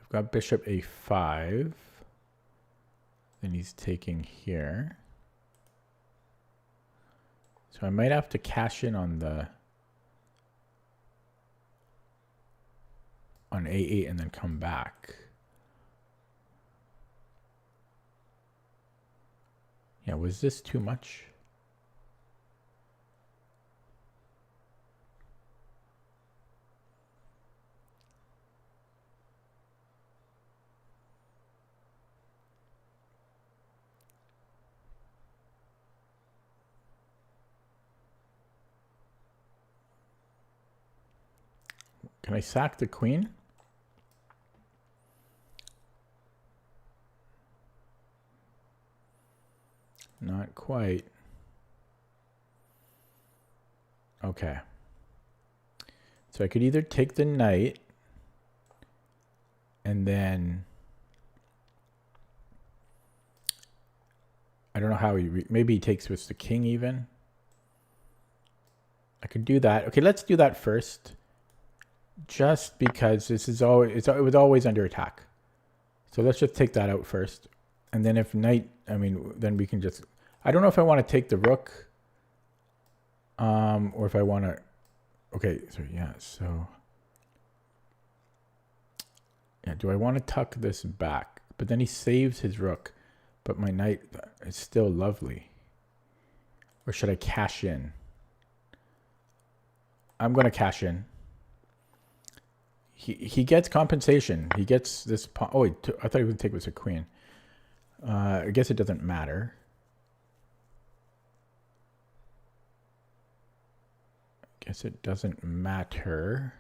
I've got bishop a5. Then he's taking here. So I might have to cash in on a8 and then come back. Yeah, was this too much? Can I sack the queen? Not quite. Okay. So I could either take the knight and then I don't know how maybe he takes with the king even. I could do that. Okay, let's do that first. Just because this is always, it was always under attack. So let's just take that out first. And then if knight, I mean, then we can just, I don't know if I want to take the rook. Or if I want to, okay, so yeah, so. Yeah, do I want to tuck this back? But then he saves his rook. But my knight is still lovely. Or should I cash in? I'm going to cash in. He gets compensation. He gets this pawn. Oh, wait, I thought he would take this a queen. I guess it doesn't matter. Guess it doesn't matter.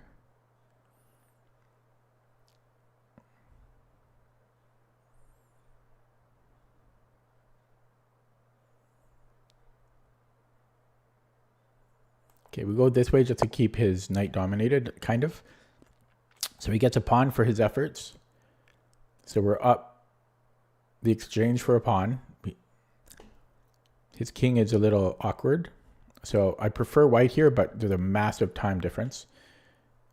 Okay, we go this way just to keep his knight dominated, kind of. So he gets a pawn for his efforts. So we're up the exchange for a pawn. His king is a little awkward. So I prefer white here, but there's a massive time difference.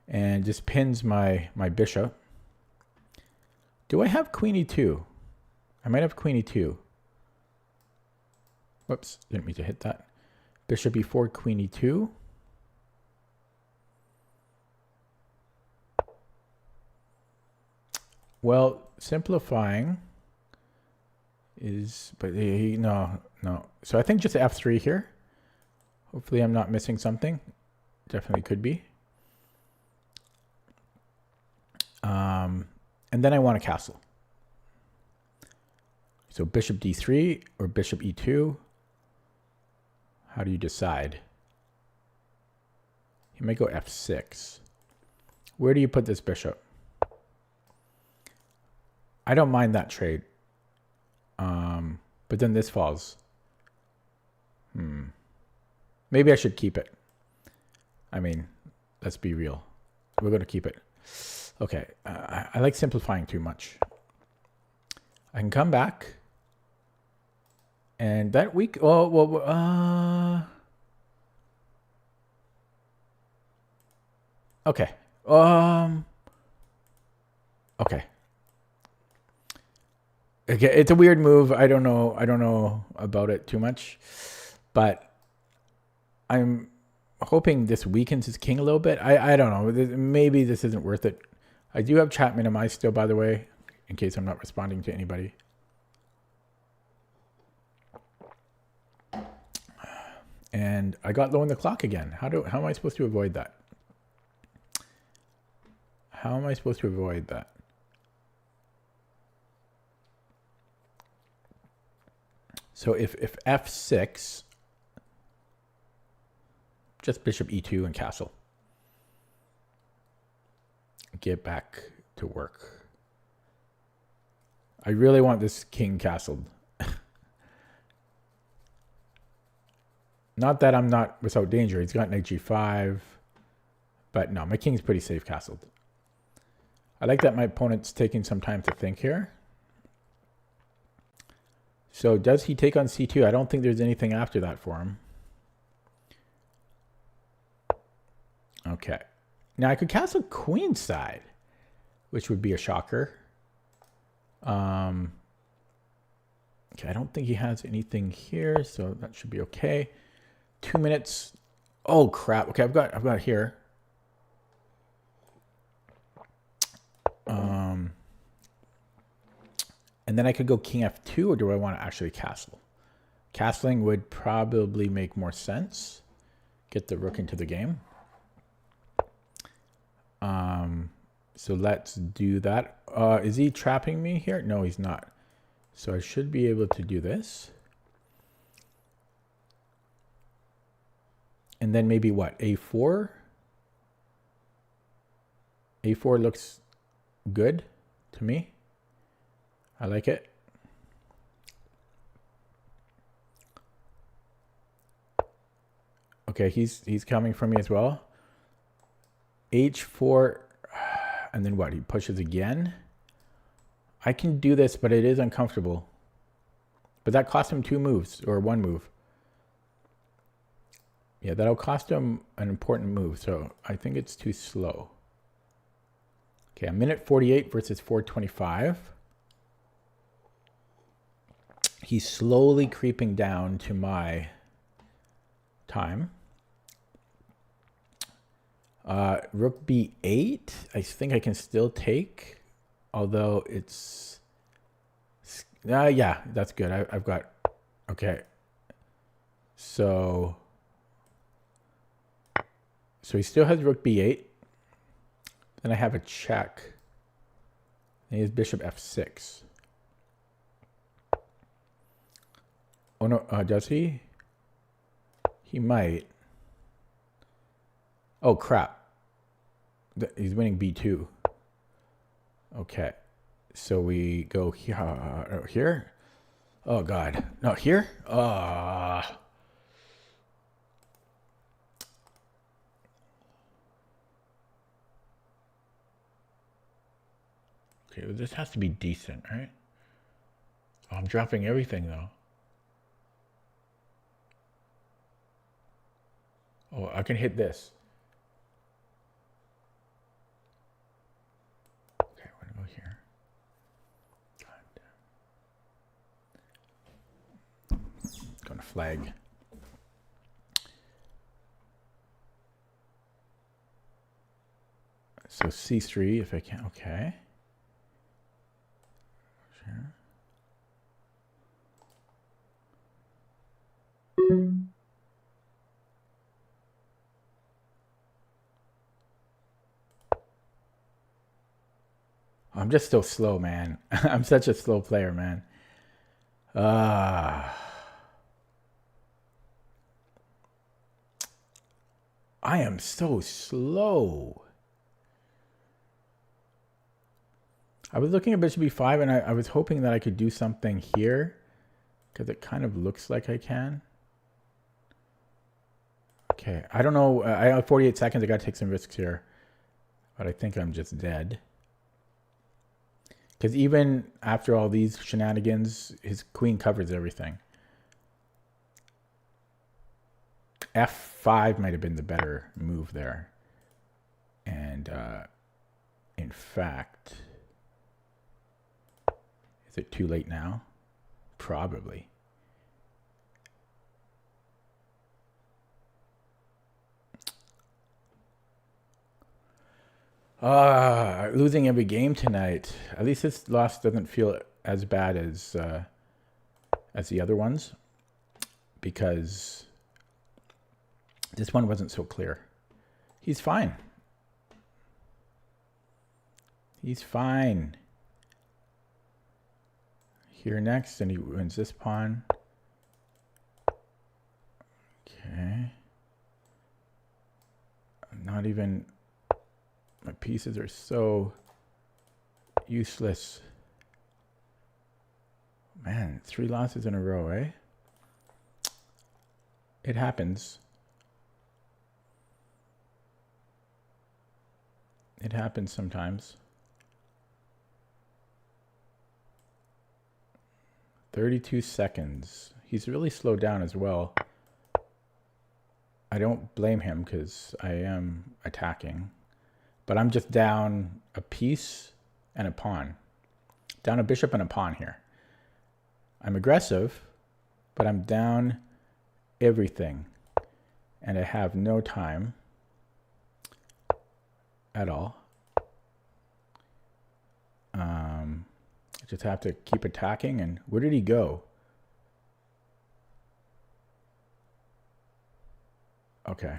And just pins my bishop. Do I have queen e2? I might have queen e2. Whoops, didn't mean to hit that. Bishop e4, queen e2. Well, simplifying is, but no. So I think just f3 here. Hopefully I'm not missing something. Definitely could be. And then I want a castle. So bishop d3 or bishop e2. How do you decide? You might go f6. Where do you put this bishop? I don't mind that trade. But then this falls. Maybe I should keep it. I mean, let's be real. We're going to keep it. Okay. I like simplifying too much. I can come back. And that week... Oh, well... Okay. Okay. Okay, it's a weird move. I don't know about it too much, but I'm hoping this weakens his king a little bit. I don't know. Maybe this isn't worth it. I do have chat minimized still, by the way, in case I'm not responding to anybody. And I got low on the clock again. How am I supposed to avoid that? How am I supposed to avoid that? So if f6, just bishop e2 and castle. Get back to work. I really want this king castled. Not that I'm not without danger. He's got knight g5. But no, my king's pretty safe castled. I like that my opponent's taking some time to think here. So does he take on c2? I don't think there's anything after that for him. Okay. Now I could castle queenside, which would be a shocker. Okay, I don't think he has anything here, so that should be okay. 2 minutes. Oh crap. Okay, I've got here. And then I could go king f2, or do I want to actually castle? Castling would probably make more sense. Get the rook into the game. So let's do that. Is he trapping me here? No, he's not. So I should be able to do this. And then maybe what? A4? A4 looks good to me. I like it. Okay, he's coming for me as well. H4, and then what? He pushes again. I can do this, but it is uncomfortable. But that cost him 2 moves, or 1 move. Yeah, that'll cost him an important move, so I think it's too slow. Okay, a minute 48 versus 4:25. He's slowly creeping down to my time. Rook b8. I think I can still take, although it's... yeah, that's good. I've got... Okay. So he still has rook b8. Then I have a check. And he has bishop f6. Oh no, does he? He might. Oh crap. He's winning b2. Okay. So we go here. Here? Oh god. No, here? Okay, well, this has to be decent, right? Oh, I'm dropping everything though. Oh, I can hit this. Okay, I'm gonna go here. Gonna flag. So c3 if I can. Okay. Sure. I'm just so slow, man. I'm such a slow player, man. I am so slow. I was looking at bishop b5, and I was hoping that I could do something here, because it kind of looks like I can. Okay, I don't know. I have 48 seconds. I got to take some risks here, but I think I'm just dead. Because even after all these shenanigans, his queen covers everything. F5 might have been the better move there. And in fact, is it too late now? Probably. Losing every game tonight. At least this loss doesn't feel as bad as the other ones, because this one wasn't so clear. He's fine. He's fine. Here next, and he wins this pawn. Okay. Not even... My pieces are so useless. Man, 3 losses in a row, eh? It happens. It happens sometimes. 32 seconds. He's really slowed down as well. I don't blame him because I am attacking. But I'm just down a piece and a pawn. Down a bishop and a pawn here. I'm aggressive, but I'm down everything. And I have no time at all. I just have to keep attacking. And where did he go? Okay.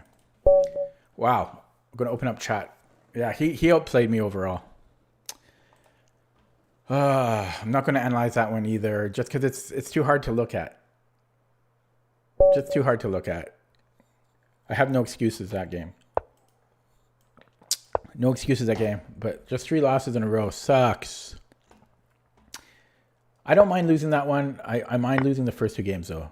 Wow. I'm going to open up chat. Yeah, he outplayed me overall. I'm not going to analyze that one either, just because it's too hard to look at. Just too hard to look at. I have no excuses that game. No excuses that game, but just 3 losses in a row sucks. I don't mind losing that one. I mind losing the first 2 games though.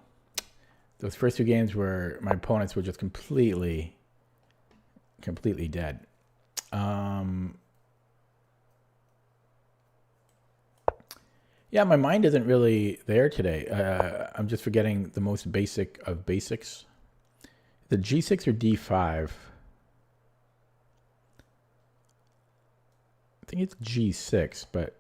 Those first 2 games where my opponents were just completely dead. Yeah, my mind isn't really there today. I'm just forgetting the most basic of basics. The G6 or D5? I think it's G6, but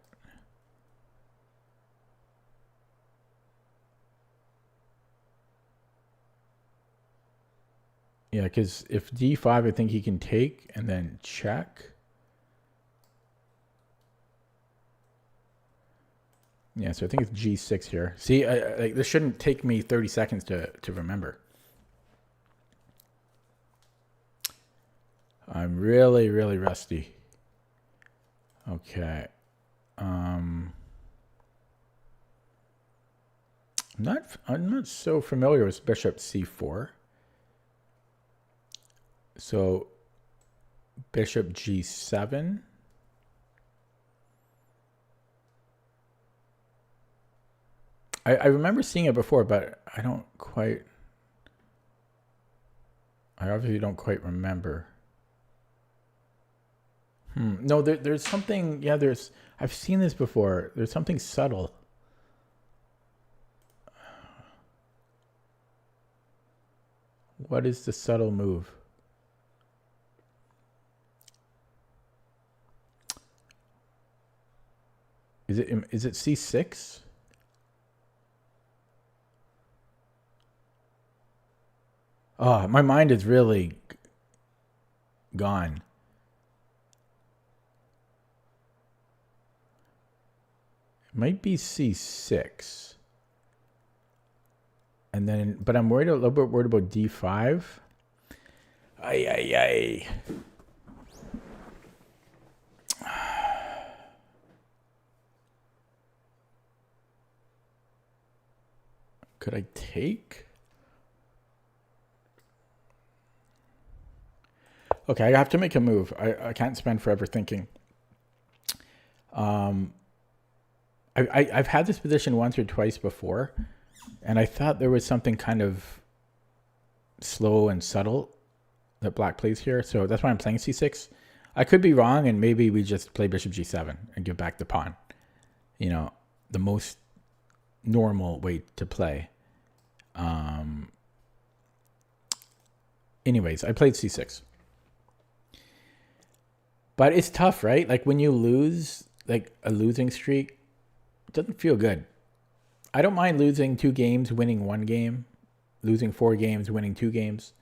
yeah, because if D5, I think he can take and then check. Yeah, so I think it's G6 here. See, this shouldn't take me 30 seconds to remember. I'm really rusty. Okay. I'm not so familiar with bishop C4. So bishop G7. I remember seeing it before, but I obviously don't quite remember. No, there's something, yeah, I've seen this before. There's something subtle. What is the subtle move? Is it C6? Oh, my mind is really gone. It might be C6. And then, but I'm a little bit worried about D5. Ay. Could I take? Okay, I have to make a move. I can't spend forever thinking. I've had this position once or twice before, and I thought there was something kind of slow and subtle that black plays here. So that's why I'm playing C6. I could be wrong, and maybe we just play bishop G7 and give back the pawn. You know, the most normal way to play. Anyways, I played C6. But it's tough, right? Like when you lose, like a losing streak, it doesn't feel good. I don't mind losing 2 games, winning 1 game, losing 4 games, winning 2 games.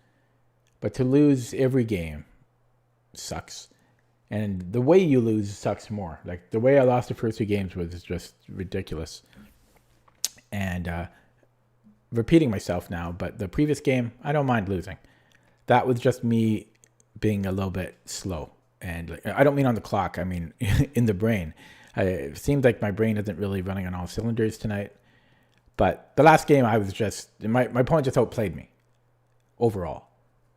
But to lose every game sucks. And the way you lose sucks more. Like the way I lost the first 2 games was just ridiculous. And repeating myself now, but the previous game, I don't mind losing. That was just me being a little bit slow. And like, I don't mean on the clock, I mean in the brain. It seems like my brain isn't really running on all cylinders tonight. But the last game, I was just, my opponent just outplayed me overall.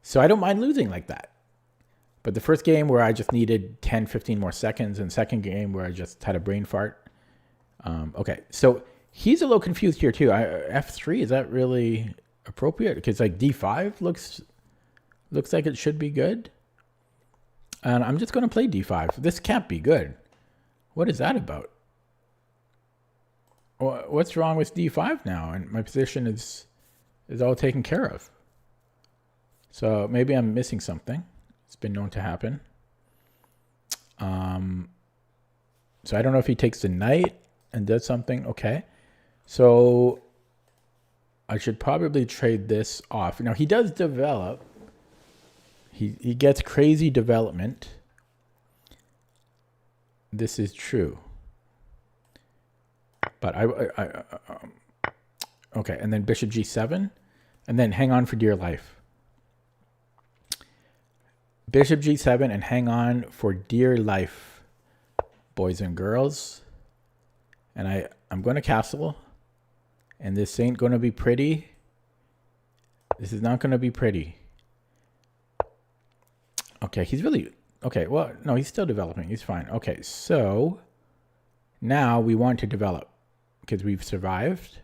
So I don't mind losing like that. But the first game where I just needed 10, 15 more seconds, and second game where I just had a brain fart. Okay, so he's a little confused here too. F3, is that really appropriate because like d5 looks like it should be good. And I'm just going to play d5. This can't be good. What is that about? What's wrong with d5 now? And my position is all taken care of. So maybe I'm missing something. It's been known to happen. So I don't know if he takes the knight and does something. Okay. So I should probably trade this off. Now he does develop. He gets crazy development. This is true. But okay, and then bishop g7, and then hang on for dear life. Bishop g7 and hang on for dear life, boys and girls. And I'm going to castle, and this ain't going to be pretty. This is not going to be pretty. Okay, he's really... Okay, well, no, he's still developing. He's fine. Okay, so now we want to develop because we've survived.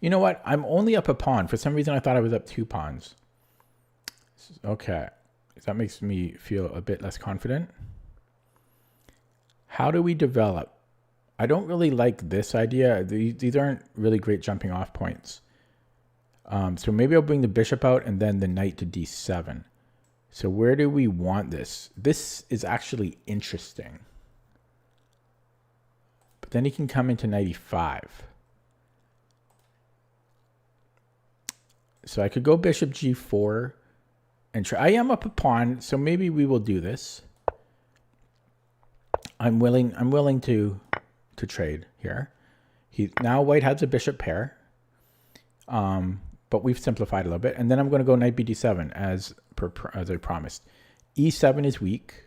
You know what? I'm only up a pawn. For some reason, I thought I was up 2 pawns. Okay, that makes me feel a bit less confident. How do we develop? I don't really like this idea. These aren't really great jumping off points. So maybe I'll bring the bishop out and then the knight to d7. So where do we want this? This is actually interesting. But then he can come into knight e5. So I could go bishop g4 and try. I am up a pawn, so maybe we will do this. I'm willing to trade here. Now white has a bishop pair. But we've simplified a little bit. And then I'm going to go knight bd7 as I promised. e7 is weak.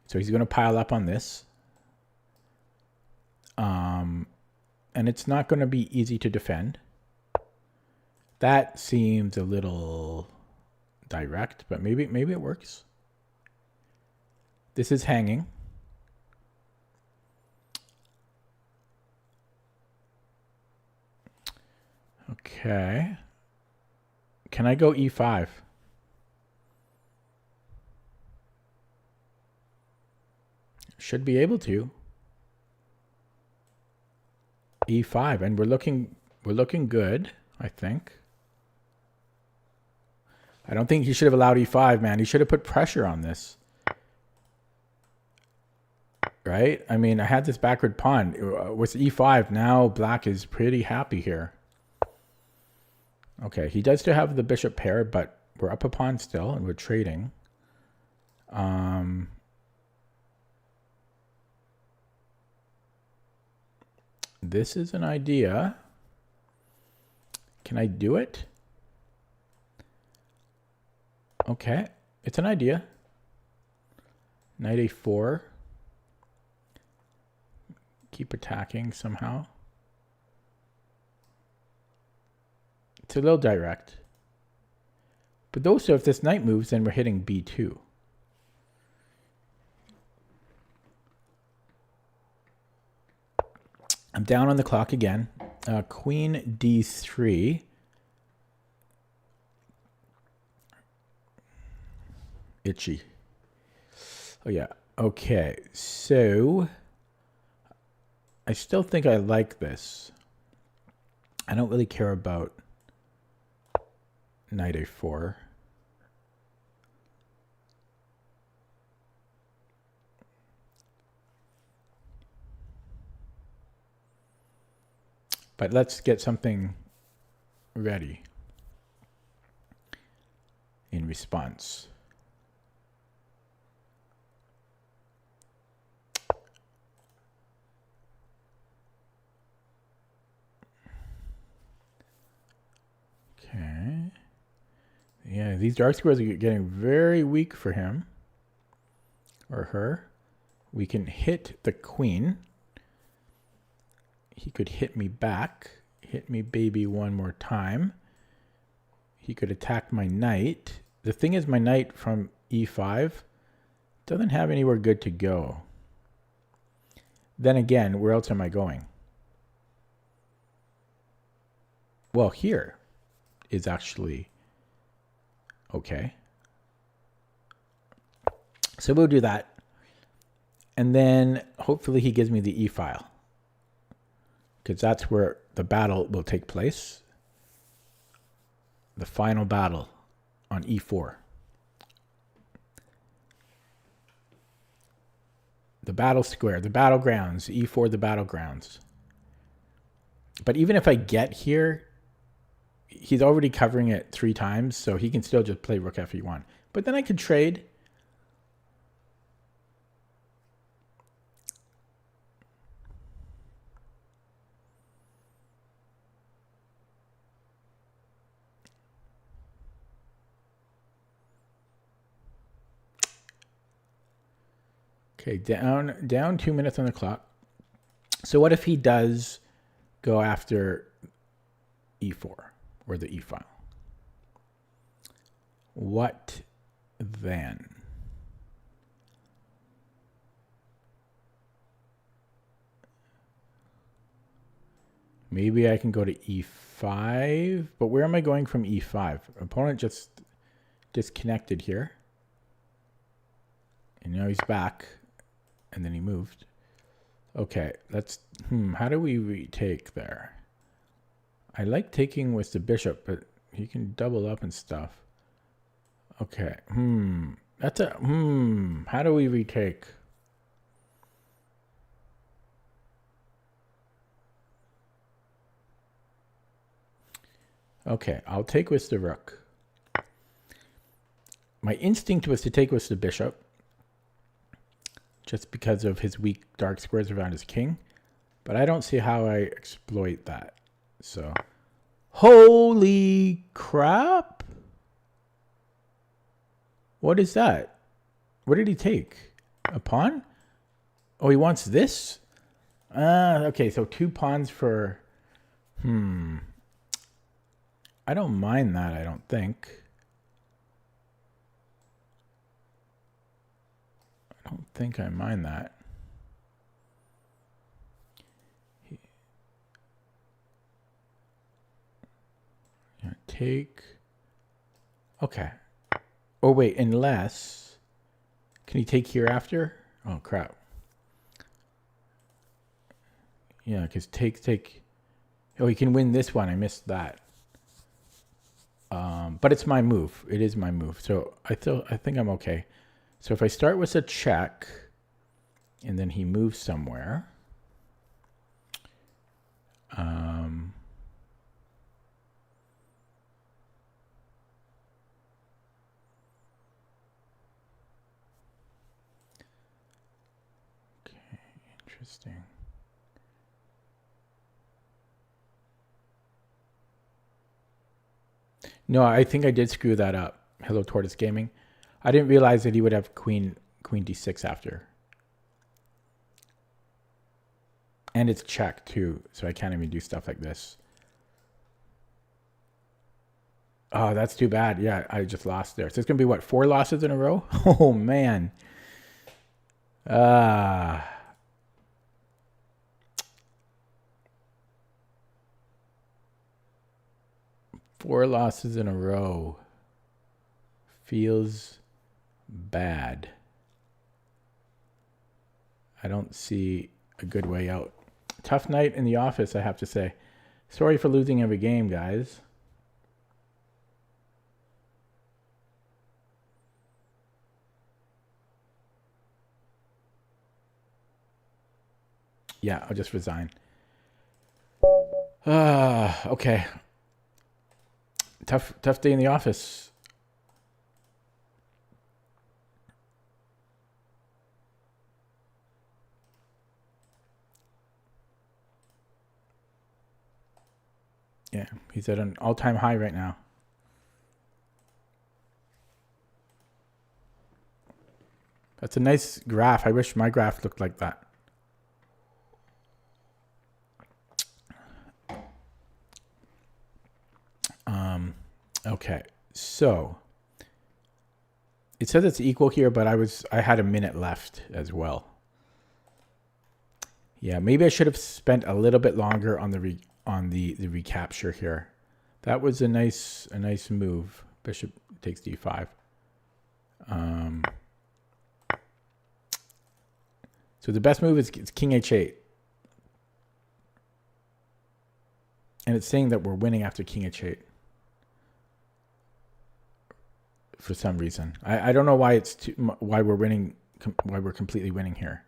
So he's going to pile up on this. And it's not going to be easy to defend. That seems a little direct, but maybe it works. This is hanging. Okay. Can I go e5? Should be able to. e5, and we're looking good, I think. I don't think he should have allowed e5, man. He should have put pressure on this. Right? I mean, I had this backward pawn. With e5, now black is pretty happy here. Okay, he does still have the bishop pair, but we're up a pawn still, and we're trading. This is an idea. Can I do it? Okay, it's an idea. Knight a4. Keep attacking somehow. It's a little direct. But also, if this knight moves, then we're hitting b2. I'm down on the clock again. Queen d3. Itchy. Oh, yeah. Okay, so I still think I like this. I don't really care about knight a4. But let's get something ready in response. Okay. Yeah, these dark squares are getting very weak for him or her. We can hit the queen. He could hit me back. Hit me, baby, one more time. He could attack my knight. The thing is, my knight from e5 doesn't have anywhere good to go. Then again, where else am I going? well, here is actually okay. So we'll do that. And then hopefully he gives me the E file, because that's where the battle will take place. The final battle on E4. The battle square, the battlegrounds, E4, the battlegrounds. But even if I get here, he's already covering it 3 times, so he can still just play rook F1. But then I could trade. Okay, down 2 minutes on the clock. So what if he does go after E4 or the E file? What then? Maybe I can go to E5, but where am I going from E5? Opponent just disconnected here. And now he's back. And then he moved. Okay, let's, how do we retake there? I like taking with the bishop, but he can double up and stuff. Okay, that's a, how do we retake? Okay, I'll take with the rook. My instinct was to take with the bishop, just because of his weak dark squares around his king. But I don't see how I exploit that. So, holy crap! What is that? What did he take? A pawn? Oh, he wants this? Okay, so 2 pawns for... I don't mind that, I don't think. I don't think I mind that. Yeah, take. Okay. Oh, wait, unless. Can he take here after? Oh, crap. Yeah, because take. Oh, he can win this one. I missed that. But it's my move. It is my move. So I think I'm okay. So if I start with a check, and then he moves somewhere, okay, interesting. No, I think I did screw that up. Hello, Tortoise Gaming. I didn't realize that he would have queen d6 after. And it's check too, so I can't even do stuff like this. Oh, that's too bad. Yeah, I just lost there. So it's going to be, what, 4 losses in a row? Oh, man. 4 losses in a row. Feels bad. I don't see a good way out. Tough night in the office, I have to say. Sorry for losing every game, guys. Yeah, I'll just resign. Okay. Tough day in the office. Yeah, he's at an all-time high right now. That's a nice graph. I wish my graph looked like that. Okay, so it says it's equal here, but I had a minute left as well. Yeah, maybe I should have spent a little bit longer on the recapture here. That was a nice move. Bishop takes d5. So the best move is king h8. And it's saying that we're winning after king h8. For some reason. I don't know why why we're winning, why we're completely winning here.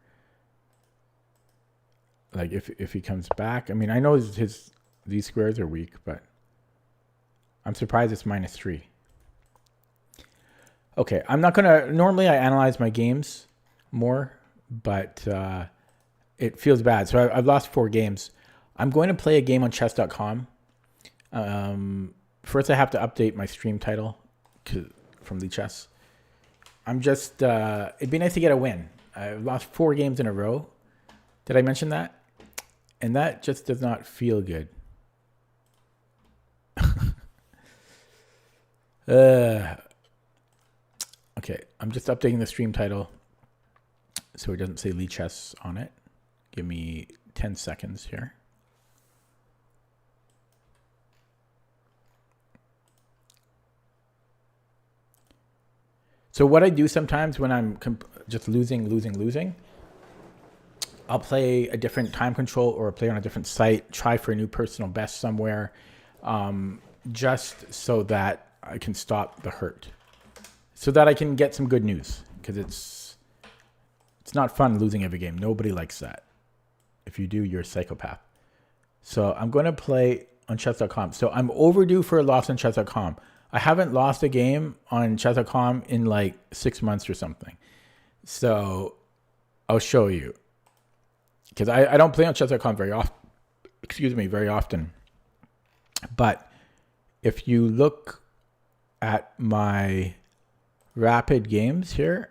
Like if he comes back, I mean, I know these squares are weak, but I'm surprised it's -3. Okay, I'm not gonna, normally I analyze my games more, but it feels bad. So I've lost 4 games. I'm going to play a game on chess.com. First I have to update my stream title from Lee Chess. I'm just, it'd be nice to get a win. I've lost 4 games in a row. Did I mention that? And that just does not feel good. Okay, I'm just updating the stream title so it doesn't say Lee Chess on it. Give me 10 seconds here. So what I do sometimes when I'm just losing, I'll play a different time control or play on a different site, try for a new personal best somewhere, just so that I can stop the hurt, so that I can get some good news, because it's not fun losing every game. Nobody likes that. If you do, you're a psychopath. So I'm going to play on chess.com. So I'm overdue for a loss on chess.com. I haven't lost a game on chess.com in like 6 months or something. So I'll show you. Because I don't play on chess.com very often. But if you look at my rapid games here,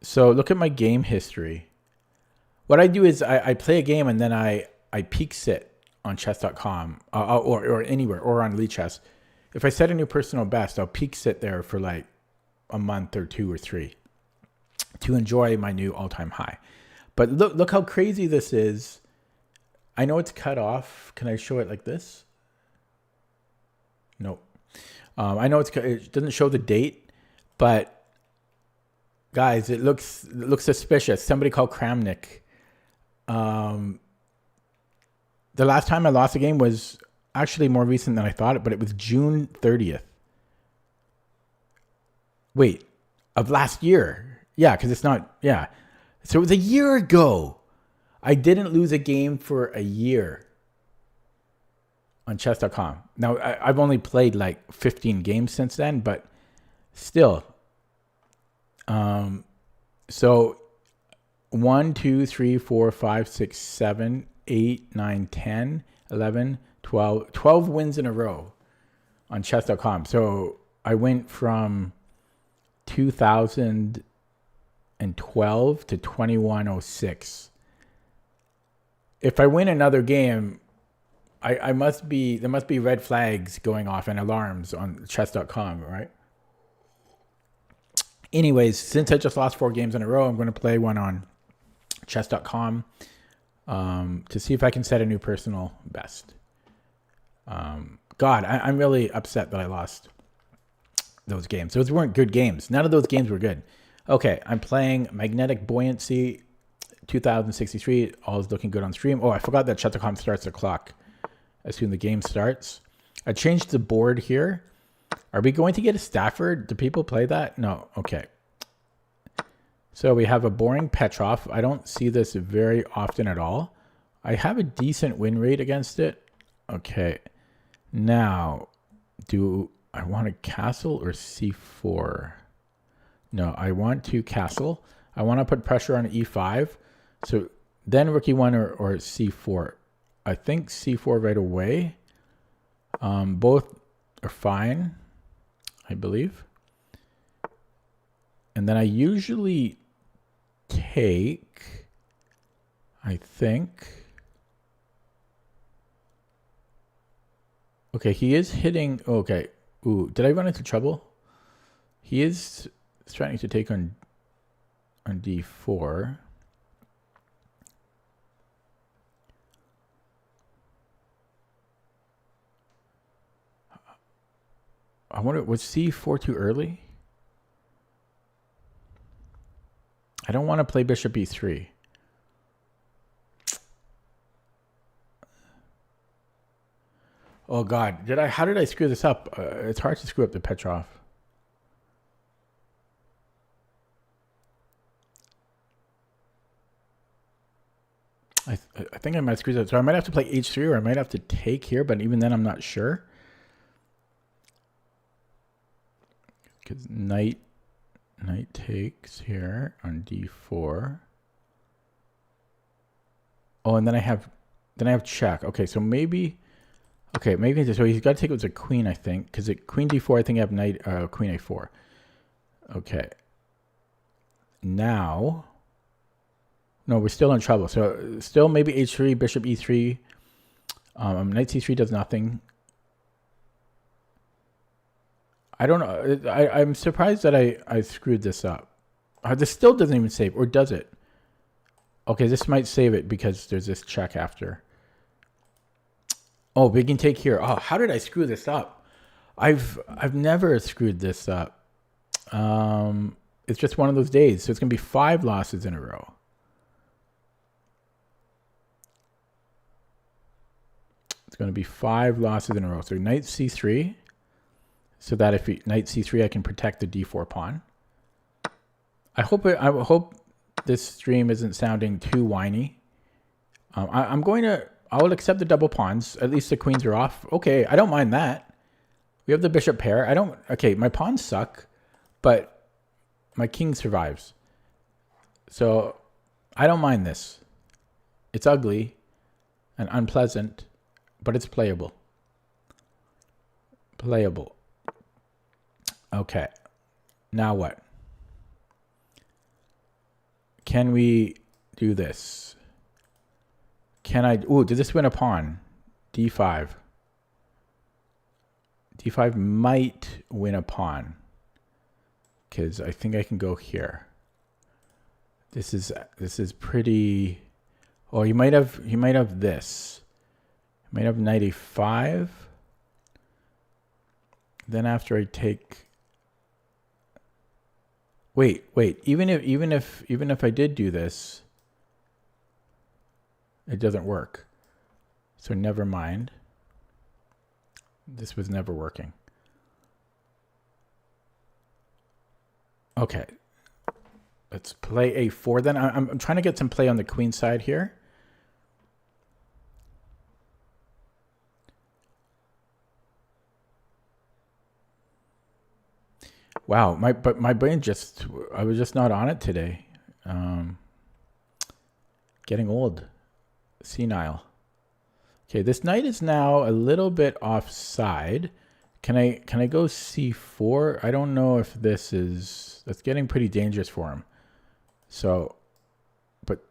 so look at my game history. What I do is I play a game and then I peek sit on chess.com or anywhere, or on Lee Chess. If I set a new personal best, I'll peek sit there for like a month or 2 or 3 to enjoy my new all-time high. But look how crazy this is. I know it's cut off. Can I show it like this? Nope. I know it doesn't show the date, but guys, it looks suspicious. Somebody called Kramnik. The last time I lost a game was actually more recent than I thought, but it was June 30th. Wait, of last year. Yeah, because it's not, yeah. So it was a year ago. I didn't lose a game for a year on chess.com. Now, I've only played like 15 games since then, but still. So 1, 2, 3, 4, 5, 6, 7, 8, 9, 10, 11, 12 wins in a row on chess.com. So I went from 2012 to 2106. If I win another game, there must be red flags going off and alarms on chess.com, right? Anyways, since I just lost 4 games in a row, I'm going to play one on chess.com to see if I can set a new personal best. God, I'm really upset that I lost those games. Those weren't good games. None of those games were good. Okay, I'm playing Magnetic Buoyancy 2063. All is looking good on stream. Oh, I forgot that chess.com starts the clock as soon as the game starts. I changed the board here. Are we going to get a Stafford? Do people play that? No. Okay. So we have a boring Petrov. I don't see this very often at all. I have a decent win rate against it. Okay. Now, do I want a castle or c4? No, I want to castle. I want to put pressure on e5. So then rook e1 or c4. I think c4 right away. Both are fine, I believe. And then I usually take, I think. Okay, he is hitting. Okay. Ooh, did I run into trouble? He is trying to take on d4. I wonder, was c4 too early? I don't want to play bishop e3. Oh God, how did I screw this up? It's hard to screw up the Petrov. I think I might screw that. So I might have to play h3 or I might have to take here, but even then I'm not sure. Because knight takes here on d4. Oh, and then I have check. Okay, so maybe so he's got to take it with a queen, I think, because at queen d4 I think I have knight queen a4. Okay. Now, no, we're still in trouble. So still maybe h3, bishop e3. Knight c3 does nothing. I don't know. I'm surprised that I screwed this up. This still doesn't even save, or does it? Okay, this might save it because there's this check after. Oh, we can take here. Oh, how did I screw this up? I've never screwed this up. It's just one of those days. So it's gonna be 5 losses in a row. It's gonna be 5 losses in a row. So knight c3. So that if knight c3, I can protect the d4 pawn. I hope this stream isn't sounding too whiny. I'll accept the double pawns. At least the queens are off. Okay, I don't mind that. We have the bishop pair. Okay, my pawns suck, but my king survives. So I don't mind this. It's ugly and unpleasant, but it's playable. Playable. Okay, now what? Can we do this? Did this win a pawn? d5. d5 might win a pawn because I think I can go here. This is pretty. Oh, you might have this. You might have knight a5. Then after I take. Wait. Even if I did do this, it doesn't work. So never mind. This was never working. Okay. Let's play a4 then. I'm trying to get some play on the queen side here. Wow, my brain I was just not on it today. Getting old, senile. Okay, this knight is now a little bit offside. Can I go c4? I don't know if that's getting pretty dangerous for him. So, but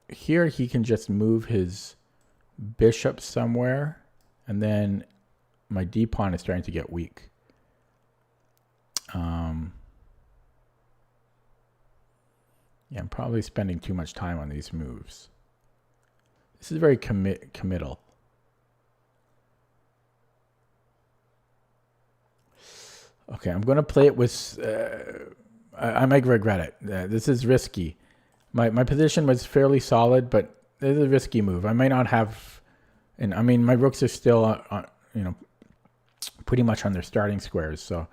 here he can just move his bishop somewhere, and then my d pawn is starting to get weak. Yeah, I'm probably spending too much time on these moves. This is very committal. Okay, I'm going to play it with... I might regret it. This is risky. My position was fairly solid, but it's a risky move. I might not have... And I mean, my rooks are still, pretty much on their starting squares. So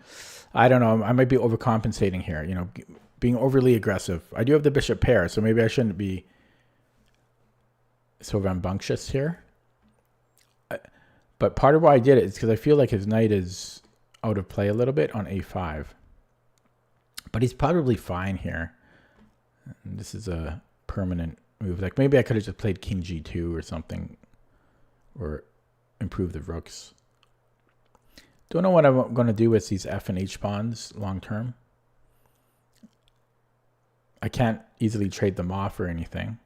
I don't know. I might be overcompensating here, being overly aggressive. I do have the bishop pair, so maybe I shouldn't be so rambunctious here. But part of why I did it is because I feel like his knight is out of play a little bit on a5. But he's probably fine here. And this is a permanent move. Like maybe I could have just played king g2 or something, or improve the rooks. Don't know what I'm going to do with these f and h pawns long term. I can't easily trade them off or anything.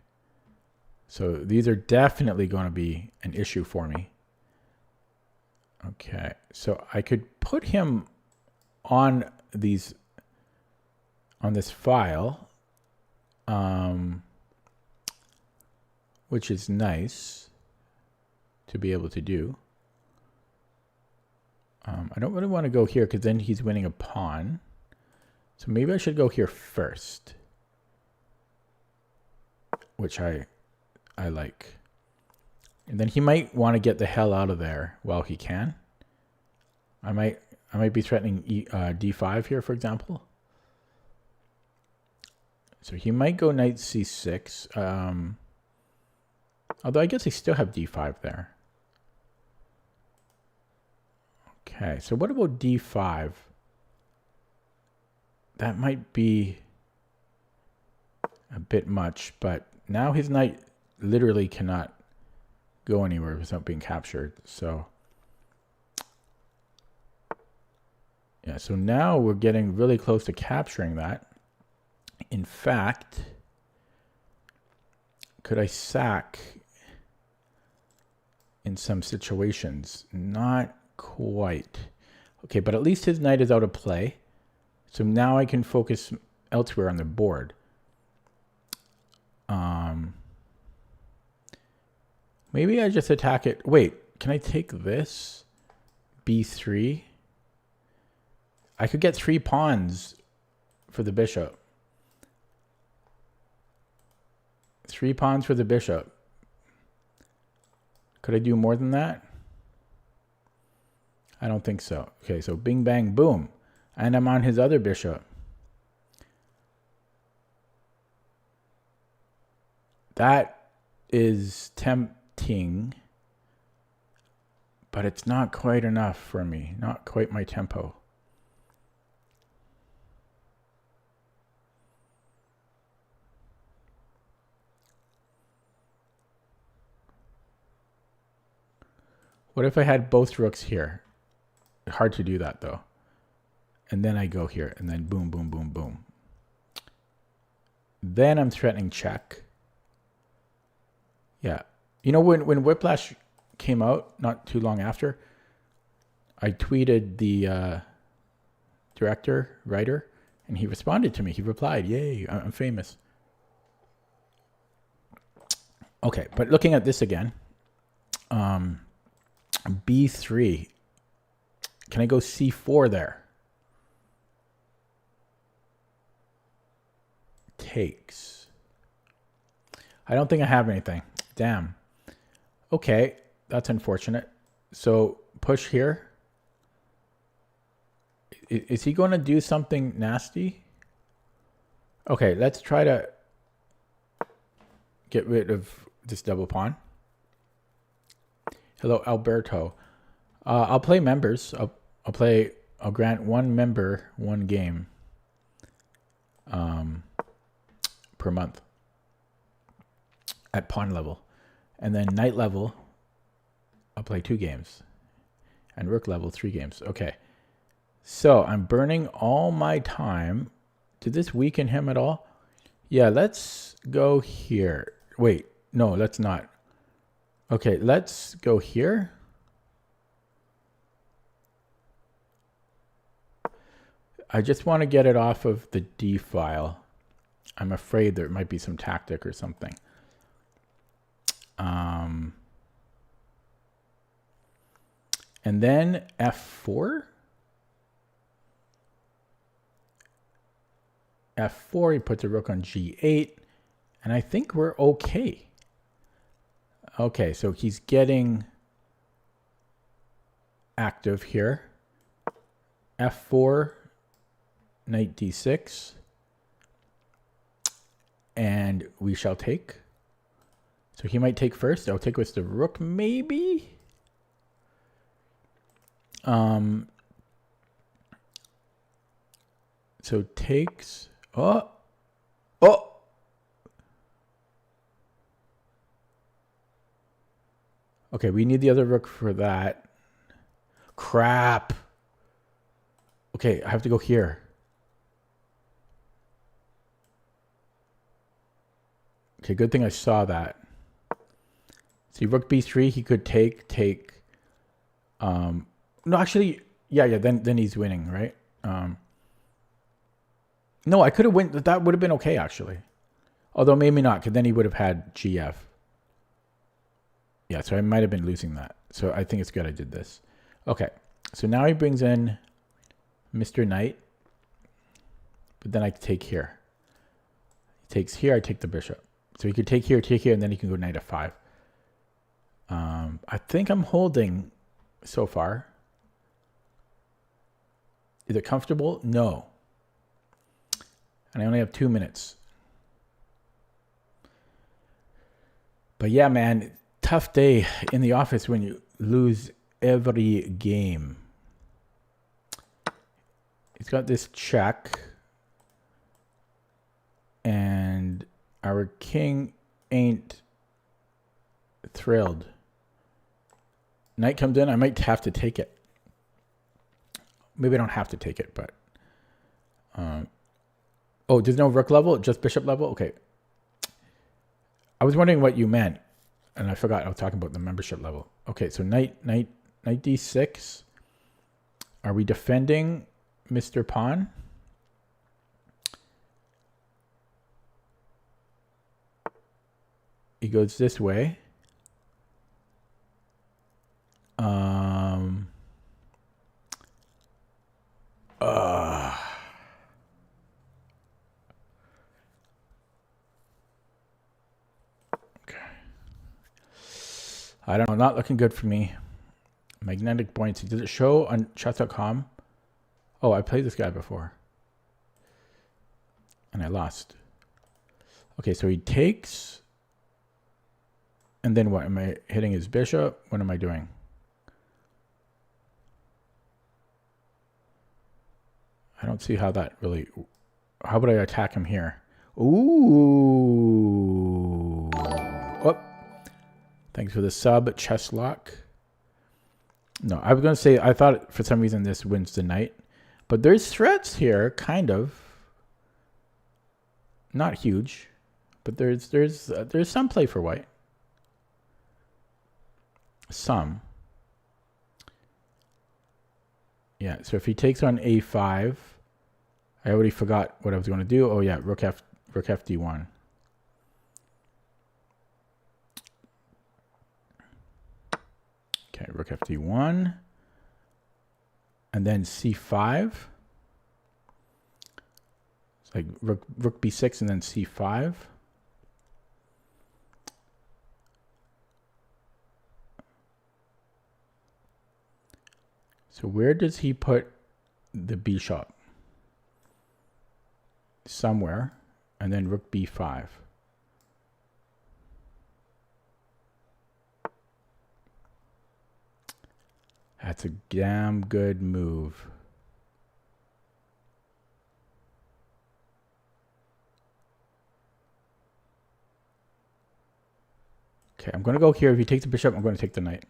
So these are definitely going to be an issue for me. Okay, so I could put him on this file, which is nice to be able to do. I don't really want to go here because then he's winning a pawn. So maybe I should go here first, which I like. And then he might want to get the hell out of there while he can. I might be threatening d5 here, for example. So he might go knight c6. Although I guess he still have d5 there. Okay, so what about d5? That might be a bit much, but now his knight literally cannot go anywhere without being captured. So yeah, so now we're getting really close to capturing that. In fact, could I sack in some situations? Not quite. Okay, but at least his knight is out of play. So now I can focus elsewhere on the board. Maybe I just attack it. Wait, can I take this? b3? I could get 3 pawns for the bishop. 3 pawns for the bishop. Could I do more than that? I don't think so. Okay, so bing, bang, boom. And I'm on his other bishop. That is tempting, but it's not quite enough for me. Not quite my tempo. What if I had both rooks here? Hard to do that though. And then I go here and then boom, boom, boom, boom. Then I'm threatening check. Yeah. You know, when Whiplash came out not too long after, I tweeted the writer, and he responded to me. He replied, yay, I'm famous. Okay, but looking at this again, b3. Can I go c4 there? Takes. I don't think I have anything. Damn. Okay, that's unfortunate. So push here. Is he going to do something nasty? Okay, let's try to get rid of this double pawn. Hello, Alberto. I'll play members. I'll grant one member one game per month at pawn level. And then knight level, I'll play 2 games. And rook level, 3 games. Okay. So I'm burning all my time. Did this weaken him at all? Yeah, let's go here. Wait, no, let's not. Okay, let's go here. I just want to get it off of the D file. I'm afraid there might be some tactic or something. And then F4. F4, he puts a rook on G8. And I think we're okay. Okay, so he's getting active here. F4, knight D6. And we shall take. So he might take first. I'll take with the rook, maybe. So takes. Oh. Okay, we need the other rook for that. Crap. Okay, I have to go here. Okay, good thing I saw that. See, rook b3, he could take. No, actually, yeah. Then he's winning, right? No, I could have went. That would have been okay, actually. Although maybe not, because then he would have had GF. Yeah, so I might have been losing that. So I think it's good I did this. Okay, So now he brings in Mr. Knight, but then I take here. He takes here, I take the bishop. So he could take here, and then he can go knight f5. I think I'm holding so far. Is it comfortable? No. And I only have 2 minutes. But yeah, man, tough day in the office when you lose every game. He's got this check. And our king ain't thrilled. Knight comes in. I might have to take it. Maybe I don't have to take it, but... oh, there's no rook level? Just bishop level? Okay. I was wondering what you meant. And I forgot I was talking about the membership level. Okay, so knight d6. Are we defending Mr. Pawn? He goes this way. Okay. I don't know. Not looking good for me. Magnetic buoyancy. Does it show on chess.com? Oh, I played this guy before. And I lost. Okay, so he takes... And then what? Am I hitting his bishop? What am I doing? I don't see how that really... How would I attack him here? Ooh. Oh. Thanks for the sub, Chess Lock. No, I was going to say, I thought for some reason this wins the knight. But there's threats here, kind of. Not huge. But there's some play for white. Some. Yeah, so if he takes on a5, I already forgot what I was going to do. Oh yeah, rook f d1. Okay, rook f d1. And then c5. It's like rook b6 and then c5. So where does he put the bishop? Somewhere. And then rook b5. That's a damn good move. Okay, I'm going to go here. If he takes the bishop, I'm going to take the knight.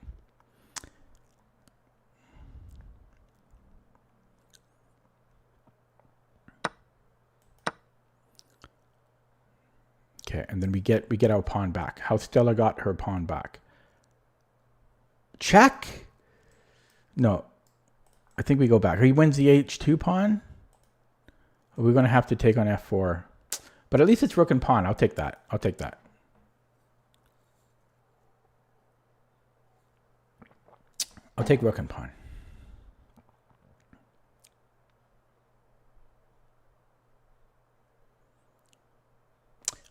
Okay, and then we get our pawn back. How Stella got her pawn back. Check. No, I think we go back. He wins the h2 pawn. We're going to have to take on f4. But at least it's rook and pawn. I'll take that. I'll take that. I'll take rook and pawn.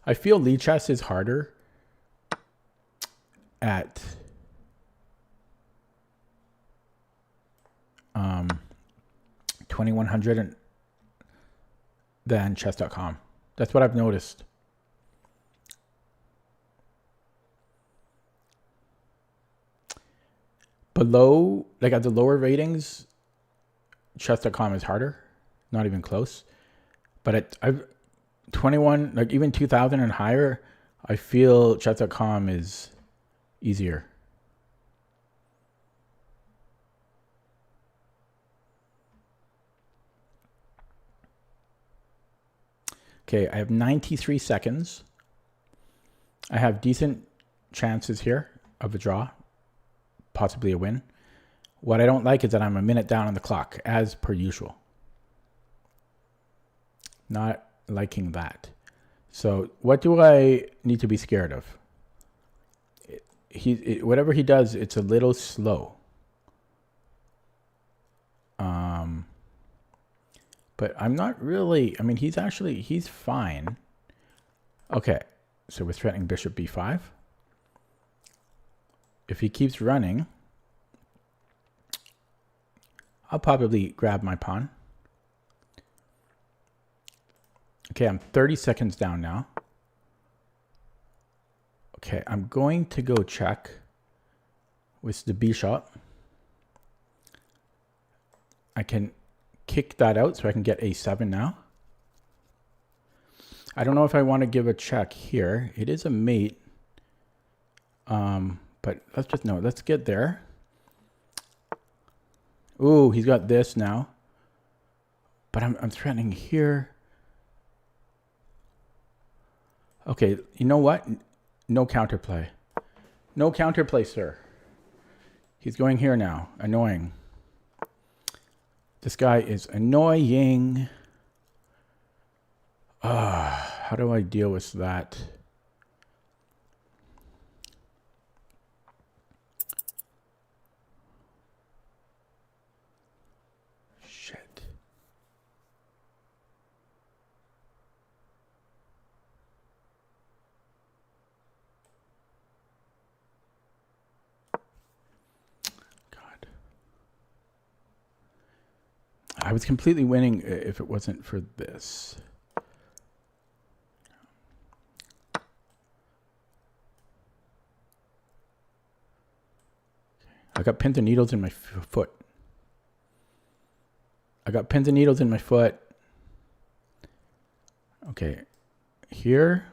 I feel Lee chess is harder at 2100 than chess.com. That's what I've noticed. Below, like at the lower ratings, chess.com is harder. Not even close. But I've 21, like even 2000 and higher, I feel chess.com is easier. Okay, I have 93 seconds. I have decent chances here of a draw, possibly a win. What I don't like is that I'm a minute down on the clock, as per usual. Not liking that. So what do I need to be scared of? Whatever he does, it's a little slow. But I'm not really, I mean, he's fine. Okay, so we're threatening bishop b5. If he keeps running, I'll probably grab my pawn. Okay, I'm 30 seconds down now. Okay, I'm going to go check with the bishop. I can kick that out so I can get a7 now. I don't know if I want to give a check here. It is a mate. But let's get there. Ooh, he's got this now. But I'm threatening here. Okay, you know what? No counterplay. No counterplay, sir. He's going here now. Annoying. This guy is annoying. How do I deal with that? Shit. God. I was completely winning if it wasn't for this. I got pins and needles in my foot. I got pins and needles in my foot. Okay. Here,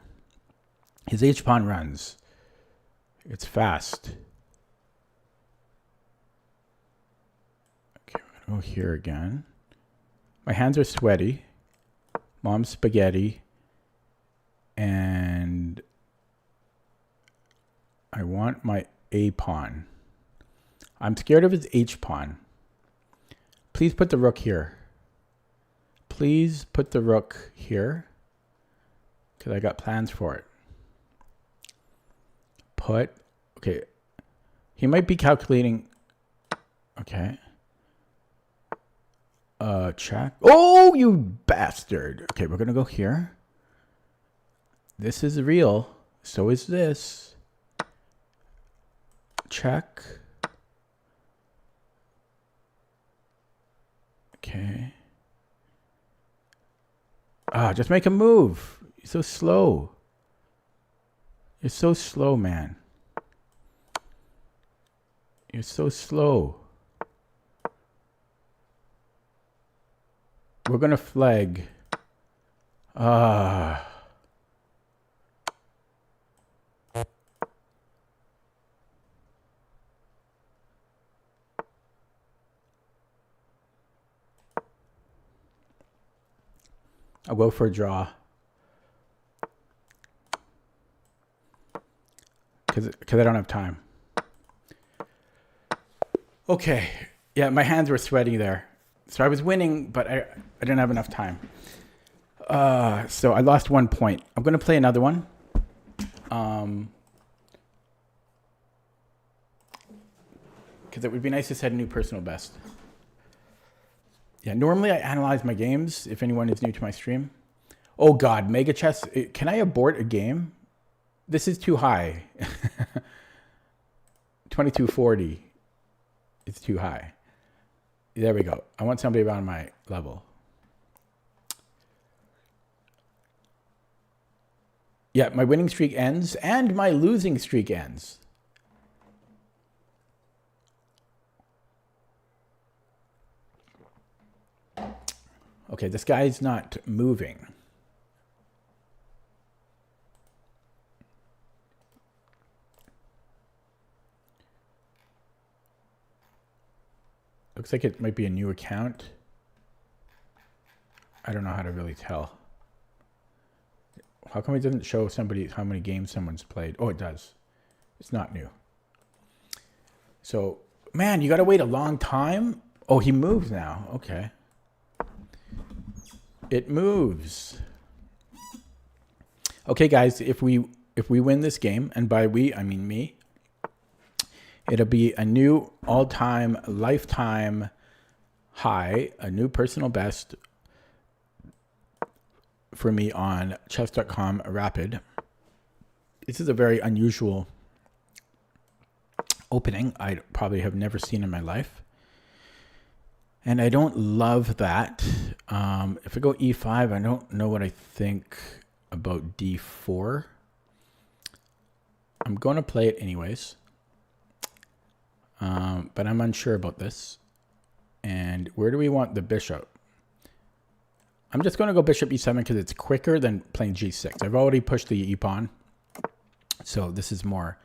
his H-pawn runs. It's fast. Okay, we're going to go here again. My hands are sweaty. Mom's spaghetti. And I want my A-pawn. I'm scared of his H-pawn. Please put the rook here. Please put the rook here. Because I got plans for it. Okay. He might be calculating. Okay. Check. Oh, you bastard. Okay, we're going to go here. This is real. So is this. Check. Okay. Just make a move. You're so slow. You're so slow, man. You're so slow. We're going to flag. I'll go for a draw. Because I don't have time. Okay. Yeah, my hands were sweaty there. So I was winning, but I didn't have enough time. So I lost 1 point. I'm going to play another one. Because it would be nice to set a new personal best. Yeah, normally I analyze my games, if anyone is new to my stream. Oh God, Mega Chess. Can I abort a game? This is too high. 2240. It's too high. There we go. I want somebody around my level. Yeah, my winning streak ends and my losing streak ends. Okay, this guy's not moving. Looks like it might be a new account. I don't know how to really tell. How come it doesn't show somebody how many games someone's played? Oh, it does. It's not new. So, man, you got to wait a long time? Oh, he moves now. Okay. It moves. Okay, guys, if we win this game, and by we, I mean me, it'll be a new all-time, lifetime high, a new personal best for me on chess.com Rapid. This is a very unusual opening I probably have never seen in my life. And I don't love that. If I go e5, I don't know what I think about d4. I'm going to play it anyways. But I'm unsure about this. And where do we want the bishop? I'm just going to go bishop e7 because it's quicker than playing g6. I've already pushed the e-pawn. So this is more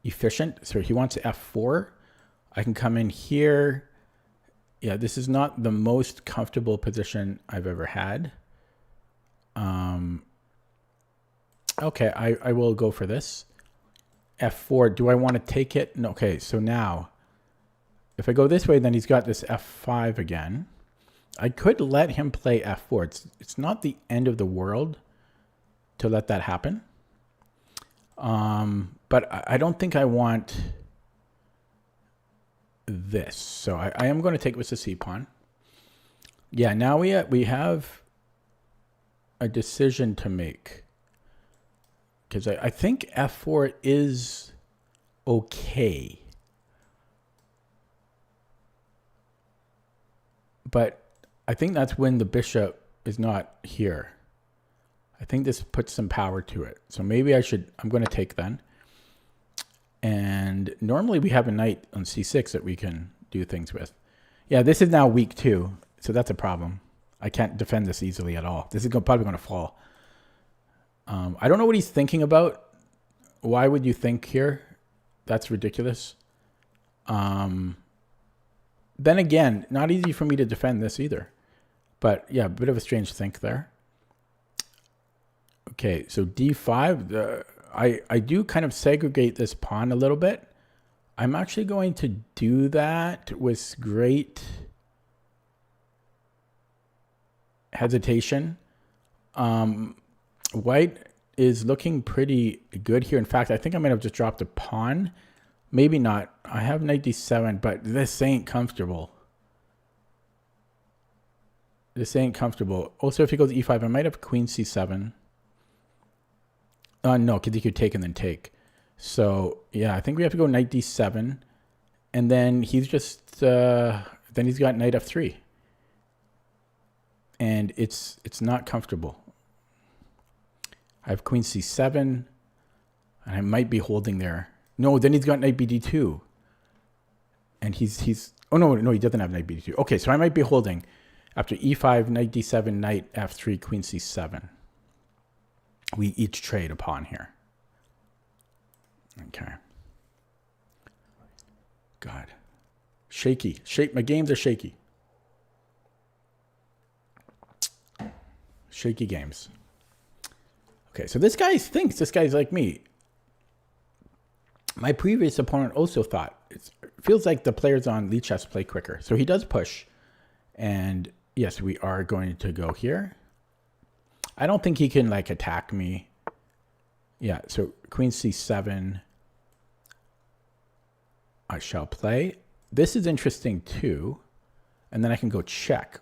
efficient. So he wants f4. I can come in here. Yeah, this is not the most comfortable position I've ever had. Okay, I will go for this. f4, do I want to take it? No, okay, so now, if I go this way, then he's got this f5 again. I could let him play f4. It's not the end of the world to let that happen. But I don't think I want this. So I am going to take with the c-pawn. Yeah, now we have a decision to make. Because I think f4 is okay. But I think that's when the bishop is not here. I think this puts some power to it. So maybe I'm going to take then. And normally we have a knight on c6 that we can do things with. Yeah, this is now weak too. So that's a problem. I can't defend this easily at all. This is probably going to fall. I don't know what he's thinking about. Why would you think here? That's ridiculous. Then again, not easy for me to defend this either. But yeah, a bit of a strange think there. Okay, so d5. I do kind of segregate this pawn a little bit. I'm actually going to do that with great hesitation. White is looking pretty good here. In fact, I think I might have just dropped a pawn. Maybe not. I have knight d7, but this ain't comfortable. This ain't comfortable. Also, if he goes e5, I might have queen c7. No, because he could take and then take. So, yeah, I think we have to go knight d7. And then he's just, then he's got knight f3. And it's not comfortable. I have queen c7. And I might be holding there. No, then he's got knight bd2. And he's oh, no, he doesn't have knight bd2. Okay, so I might be holding after e5, knight d7, knight f3, queen c7. We each trade a pawn here. Okay. God. Shaky. My games are shaky. Shaky games. Okay, so this guy thinks this guy's like me. My previous opponent also thought. It feels like the players on Lichess play quicker. So he does push. And yes, we are going to go here. I don't think he can like attack me. Yeah, so queen c7. I shall play. This is interesting too. And then I can go check.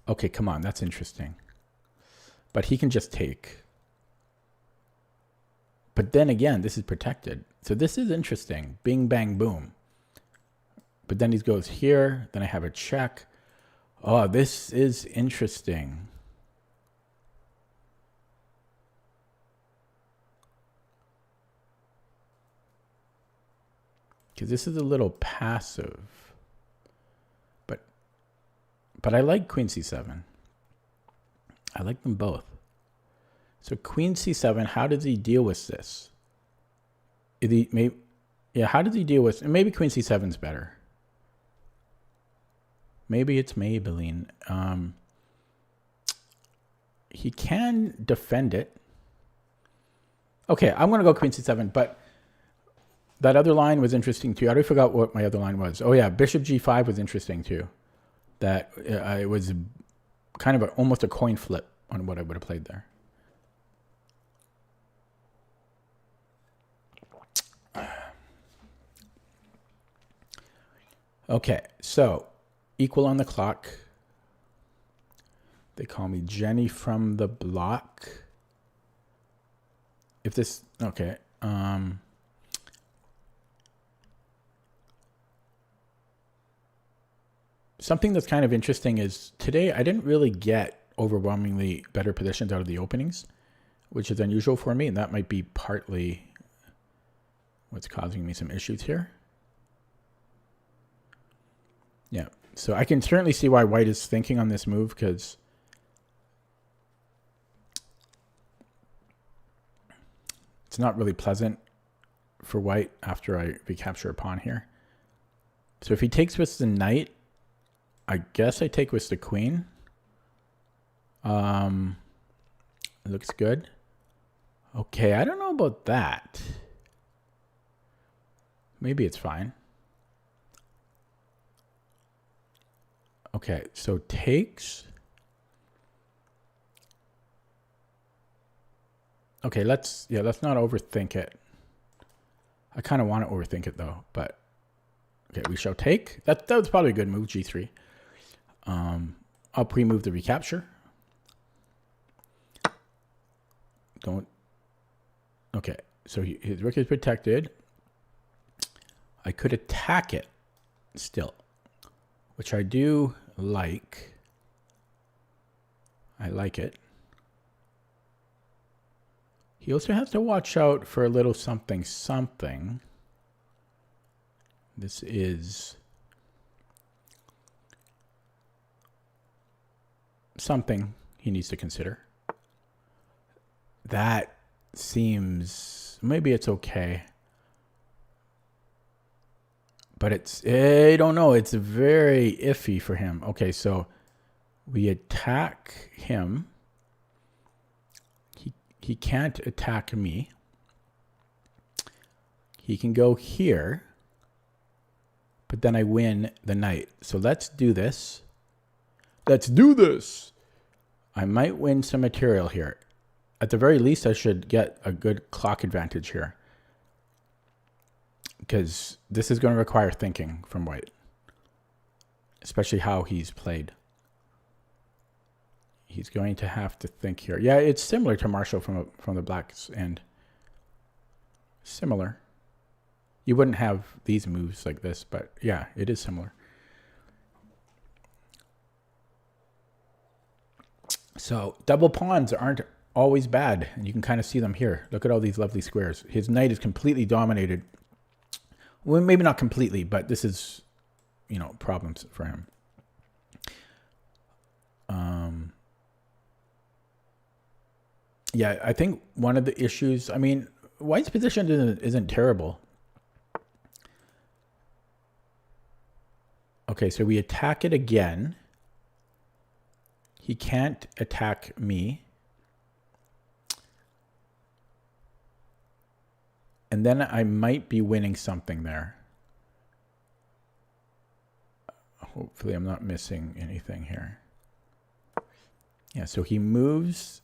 Okay, come on, that's interesting. But he can just take. But then again, this is protected. So this is interesting. Bing, bang, boom. But then he goes here. Then I have a check. Oh, this is interesting. Because this is a little passive. But I like queen c7. I like them both. So queen c7, how does he deal with this? How does he deal with... Maybe queen c7 is better. Maybe it's Maybelline. He can defend it. Okay, I'm going to go queen c7, but that other line was interesting too. I already forgot what my other line was. Oh yeah, bishop g5 was interesting too. That it was kind of almost a coin flip on what I would have played there. Okay, so equal on the clock. They call me Jenny from the block. If this, okay. Something that's kind of interesting is today I didn't really get overwhelmingly better positions out of the openings, which is unusual for me, and that might be partly what's causing me some issues here. Yeah, so I can certainly see why white is thinking on this move, because it's not really pleasant for white after I recapture a pawn here. So if he takes with the knight, I guess I take with the queen. It looks good. Okay, I don't know about that. Maybe it's fine. Okay, so takes. Okay, let's not overthink it. I kind of want to overthink it though, but okay, we shall take. That was probably a good move, g3. I'll pre-move the recapture. Don't. Okay, so his rook is protected. I could attack it still, which I do like. I like it. He also has to watch out for a little something something. This is something he needs to consider. That seems, maybe it's okay. But it's, I don't know, it's very iffy for him. Okay, so we attack him. He can't attack me. He can go here, but then I win the knight. So let's do this. Let's do this. I might win some material here. At the very least, I should get a good clock advantage here, because this is going to require thinking from white, especially how he's played. He's going to have to think here. Yeah, it's similar to Marshall from the black's end. Similar. You wouldn't have these moves like this, but yeah, it is similar. So double pawns aren't always bad, and you can kind of see them here. Look at all these lovely squares. His knight is completely dominated. Well, maybe not completely, but this is, you know, problems for him. Yeah, I think one of the issues, I mean, white's position isn't terrible. Okay, so we attack it again. He can't attack me. And then I might be winning something there. Hopefully I'm not missing anything here. Yeah, so he moves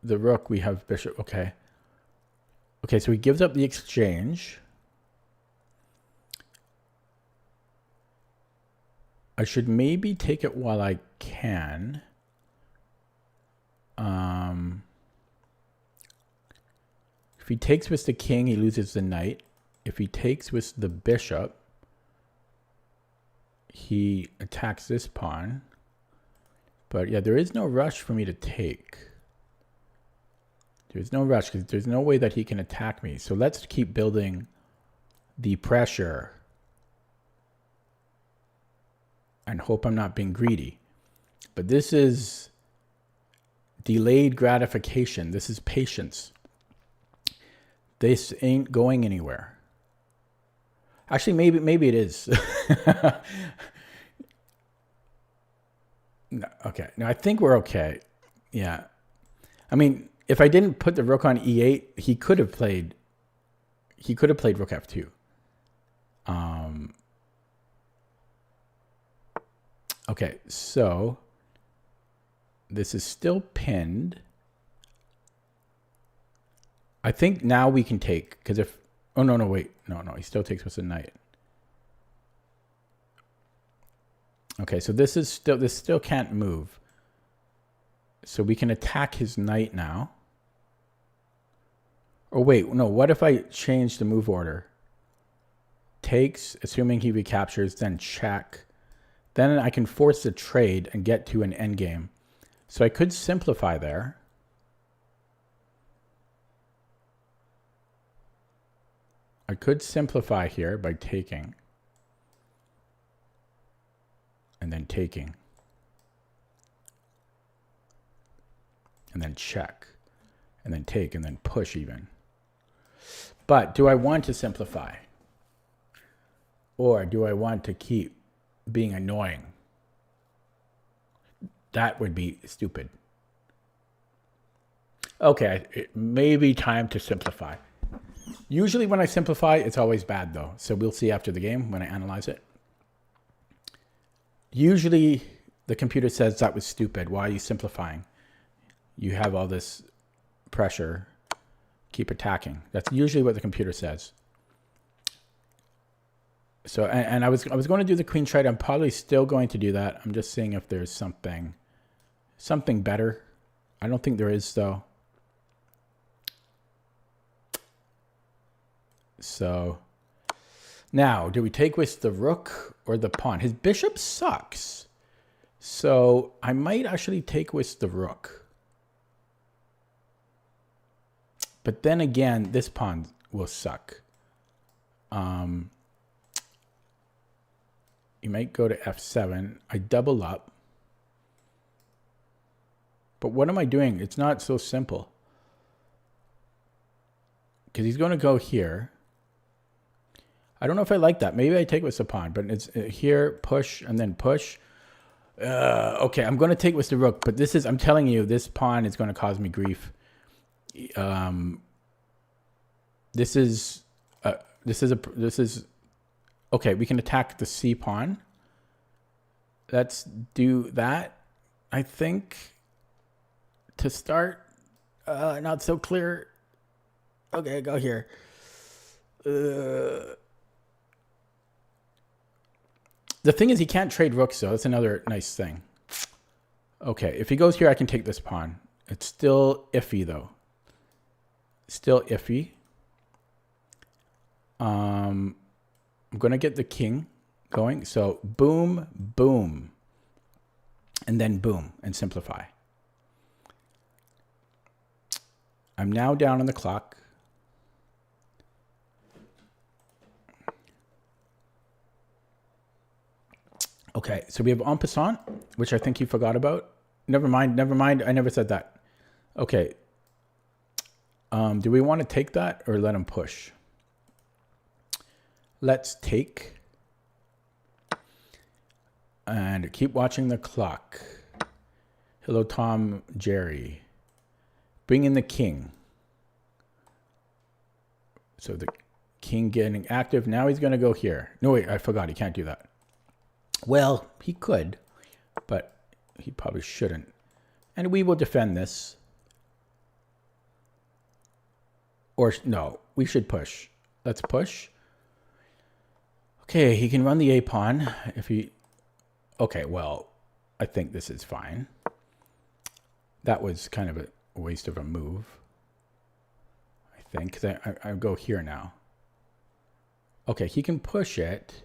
the rook. We have bishop. Okay. Okay, so he gives up the exchange. I should maybe take it while I can. If he takes with the king, he loses the knight. If he takes with the bishop, he attacks this pawn. But yeah, there is no rush for me to take. There's no rush because there's no way that he can attack me. So let's keep building the pressure and hope I'm not being greedy. But this is delayed gratification. This is patience. This ain't going anywhere. Actually, maybe it is. No, okay. No, I think we're okay. Yeah. I mean, if I didn't put the rook on e8, he could have played rook f2. Okay, so this is still pinned. I think now we can take, because if, oh no, wait. No, he still takes with the knight. Okay, so this still can't move. So we can attack his knight now. Or wait, no, what if I change the move order? Takes, assuming he recaptures, then check. Then I can force the trade and get to an endgame. So I could simplify there. I could simplify here by taking. And then taking. And then check. And then take, and then push even. But do I want to simplify? Or do I want to keep being annoying? That would be stupid. Okay, it may be time to simplify. Usually when I simplify, it's always bad though. So we'll see after the game when I analyze it. Usually the computer says that was stupid. Why are you simplifying? You have all this pressure. Keep attacking. That's usually what the computer says. So, and I was going to do the queen trade. I'm probably still going to do that. I'm just seeing if there's something better. I don't think there is though. So now, do we take with the rook or the pawn? His bishop sucks. So I might actually take with the rook. But then again, this pawn will suck. You might go to f7. I double up. But what am I doing? It's not so simple. Because he's going to go here. I don't know if I like that. Maybe I take with the pawn. But it's here, push, and then push. Okay, I'm going to take with the rook. But this is, I'm telling you, this pawn is going to cause me grief. This is okay. We can attack the c pawn. Let's do that. I think to start. Not so clear. Okay, go here. The thing is, he can't trade rooks, though. That's another nice thing. Okay, if he goes here, I can take this pawn. It's still iffy, though. Still iffy. I'm going to get the king going. So boom, boom. And then boom and simplify. I'm now down on the clock. Okay, so we have en passant, which I think you forgot about. Never mind. I never said that. Okay. Do we want to take that or let him push? Let's take. And keep watching the clock. Hello, Tom, Jerry. Bring in the king. So the king getting active. Now he's going to go here. No, wait, I forgot. He can't do that. Well, he could, but he probably shouldn't. And we will defend this. Or no, we should push. Let's push. Okay, he can run the a pawn if he... Okay, well, I think this is fine. That was kind of a waste of a move. I think, because I go here now. Okay, he can push it.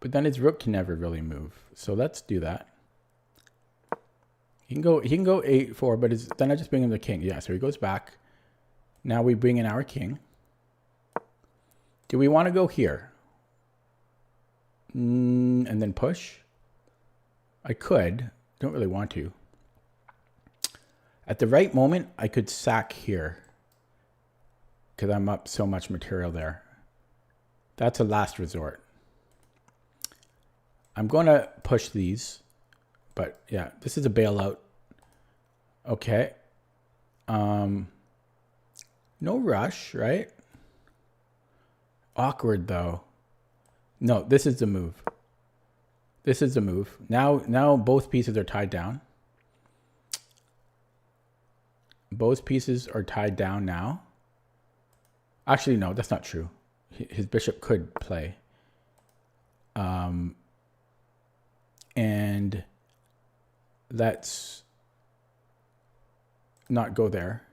But then his rook can never really move. So let's do that. He can go 8-4, but then I just bring him the king. Yeah, so he goes back. Now we bring in our king. Do we want to go here? And then push? I could. Don't really want to. At the right moment, I could sack here. Because I'm up so much material there. That's a last resort. I'm going to push these. But yeah, this is a bailout. Okay. No rush, right? Awkward though. No, this is the move. This is the move. Now both pieces are tied down. Both pieces are tied down now. Actually, no, that's not true. His bishop could play. And let's not go there.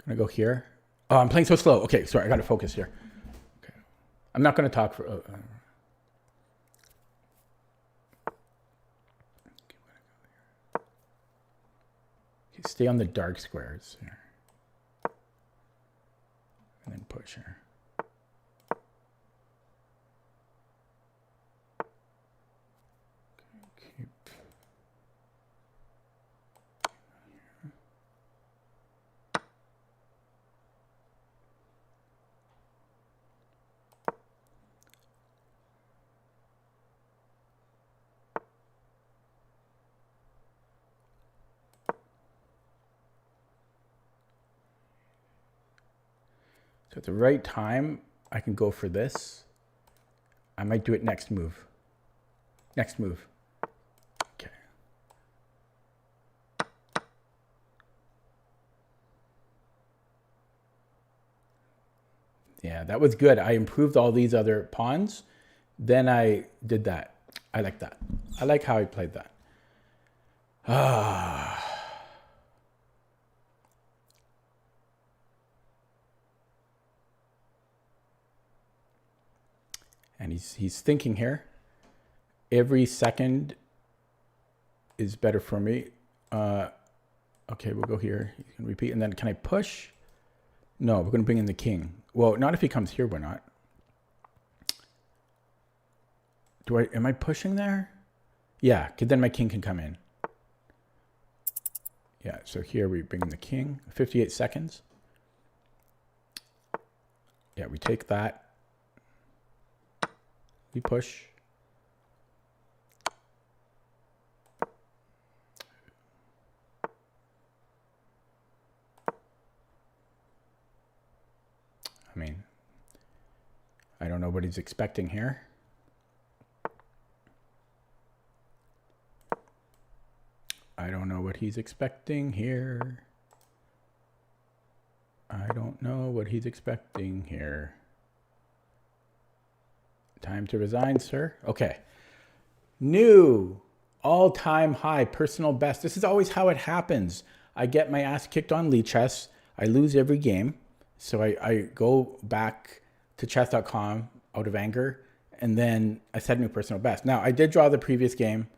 Gonna go here. Oh, I'm playing so slow. Okay, sorry, I gotta focus here. Okay, I'm not gonna talk for. Okay, stay on the dark squares here, and then push here. So at the right time, I can go for this. I might do it next move. Next move. Okay. Yeah, that was good. I improved all these other pawns. Then I did that. I like that. I like how I played that. Ah. And he's thinking here. Every second is better for me. Okay, we'll go here. You can repeat. And then can I push? No, we're going to bring in the king. Well, not if he comes here, we're not. Am I pushing there? Yeah, because then my king can come in. Yeah, so here we bring in the king. 58 seconds. Yeah, we take that. We push. I mean, I don't know what he's expecting here. I don't know what he's expecting here. I don't know what he's expecting here. Time to resign, sir. Okay. New all-time high personal best. This is always how it happens. I get my ass kicked on Lead Chess. I lose every game. So I go back to chess.com out of anger, and then I set a new personal best. Now, I did draw the previous game,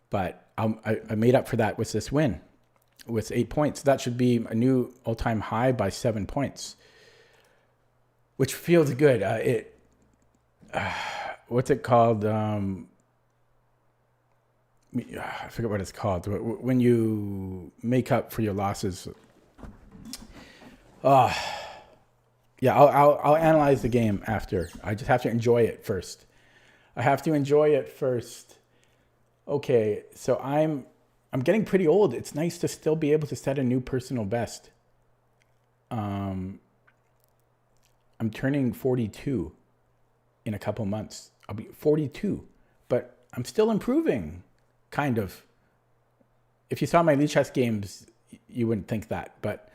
but I made up for that with this win with 8 points. That should be a new all-time high by 7 points, which feels good. What's it called? I forget what it's called. When you make up for your losses. Yeah, I'll analyze the game after. I just have to enjoy it first. I have to enjoy it first. Okay, so I'm getting pretty old. It's nice to still be able to set a new personal best. I'm turning 42 in a couple months. I'll be 42, but I'm still improving, kind of. If you saw my Lead Chess games, you wouldn't think that, but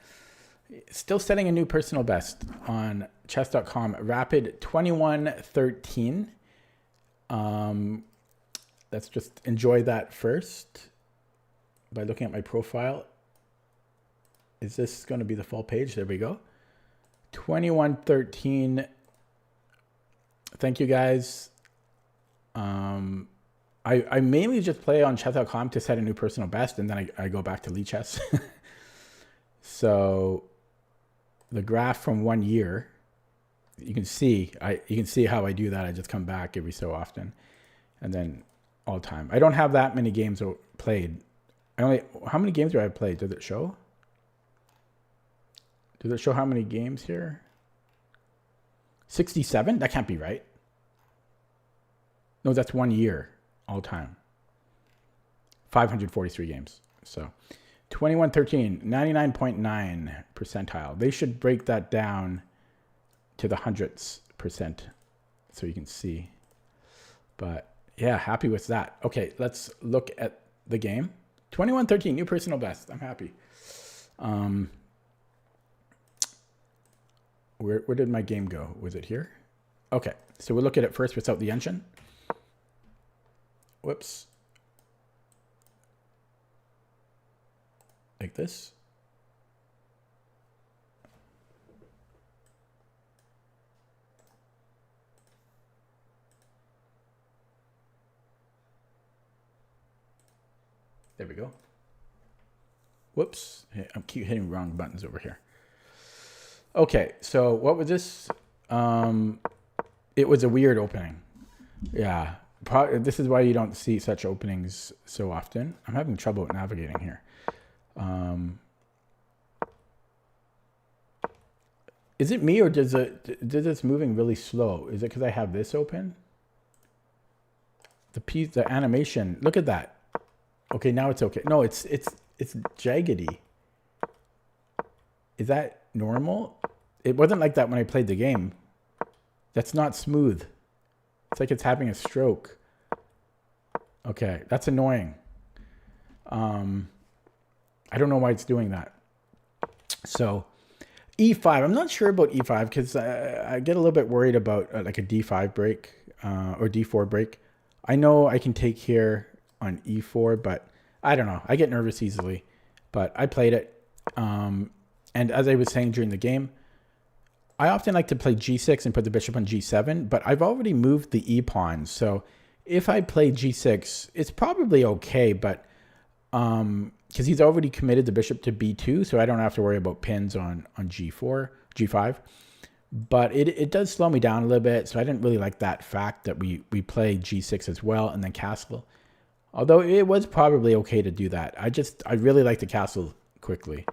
still setting a new personal best on chess.com. Rapid 2113. Let's just enjoy that first by looking at my profile. Is this going to be the full page? There we go. 2113. Thank you, guys. I mainly just play on chess.com to set a new personal best, and then I go back to Lead Chess. So the graph from 1 year, you can see how I do that. I just come back every so often, and then all time. I don't have that many games played. How many games do I have played? Does it show? Does it show how many games here? 67? That can't be right. No, that's 1 year all time. 543 games. So 2113, 99.9 percentile. They should break that down to the hundredths percent so you can see. But yeah, happy with that. Okay, let's look at the game. 2113, new personal best. I'm happy. Where did my game go? Was it here? Okay, So we'll look at it first without the engine. Whoops. Like this. There we go. Whoops. I keep hitting wrong buttons over here. Okay, so what was this? It was a weird opening. Yeah. This is why you don't see such openings so often. I'm having trouble navigating here. Is it me or does this moving really slow? Is it because I have this open? The animation. Look at that. Okay, now it's okay. No, it's jaggedy. Is that normal? It wasn't like that when I played the game. That's not smooth. It's like it's having a stroke. Okay, that's annoying. I don't know why it's doing that. So E5, I'm not sure about E5 because I get a little bit worried about like a D5 break or D4 break. I know I can take here on E4, but I don't know. I get nervous easily, but I played it. And as I was saying during the game, I often like to play G6 and put the bishop on G7, but I've already moved the E pawn. So if I play G6, it's probably okay, but because he's already committed the bishop to B2, so I don't have to worry about pins on G4, G5. But it does slow me down a little bit, so I didn't really like that fact that we play G6 as well and then castle. Although it was probably okay to do that. I really like to castle quickly.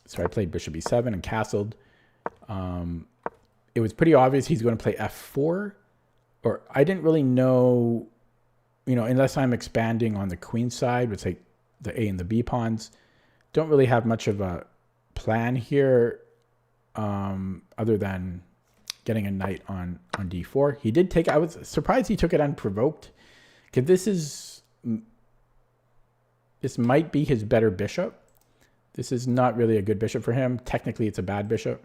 So I played bishop E7 and castled. It was pretty obvious he's going to play F4. Or I didn't really know, unless I'm expanding on the queen side, with like the A and the B pawns. Don't really have much of a plan here other than getting a knight on D4. He did take, I was surprised he took it unprovoked. Because this might be his better bishop. This is not really a good bishop for him. Technically, it's a bad bishop.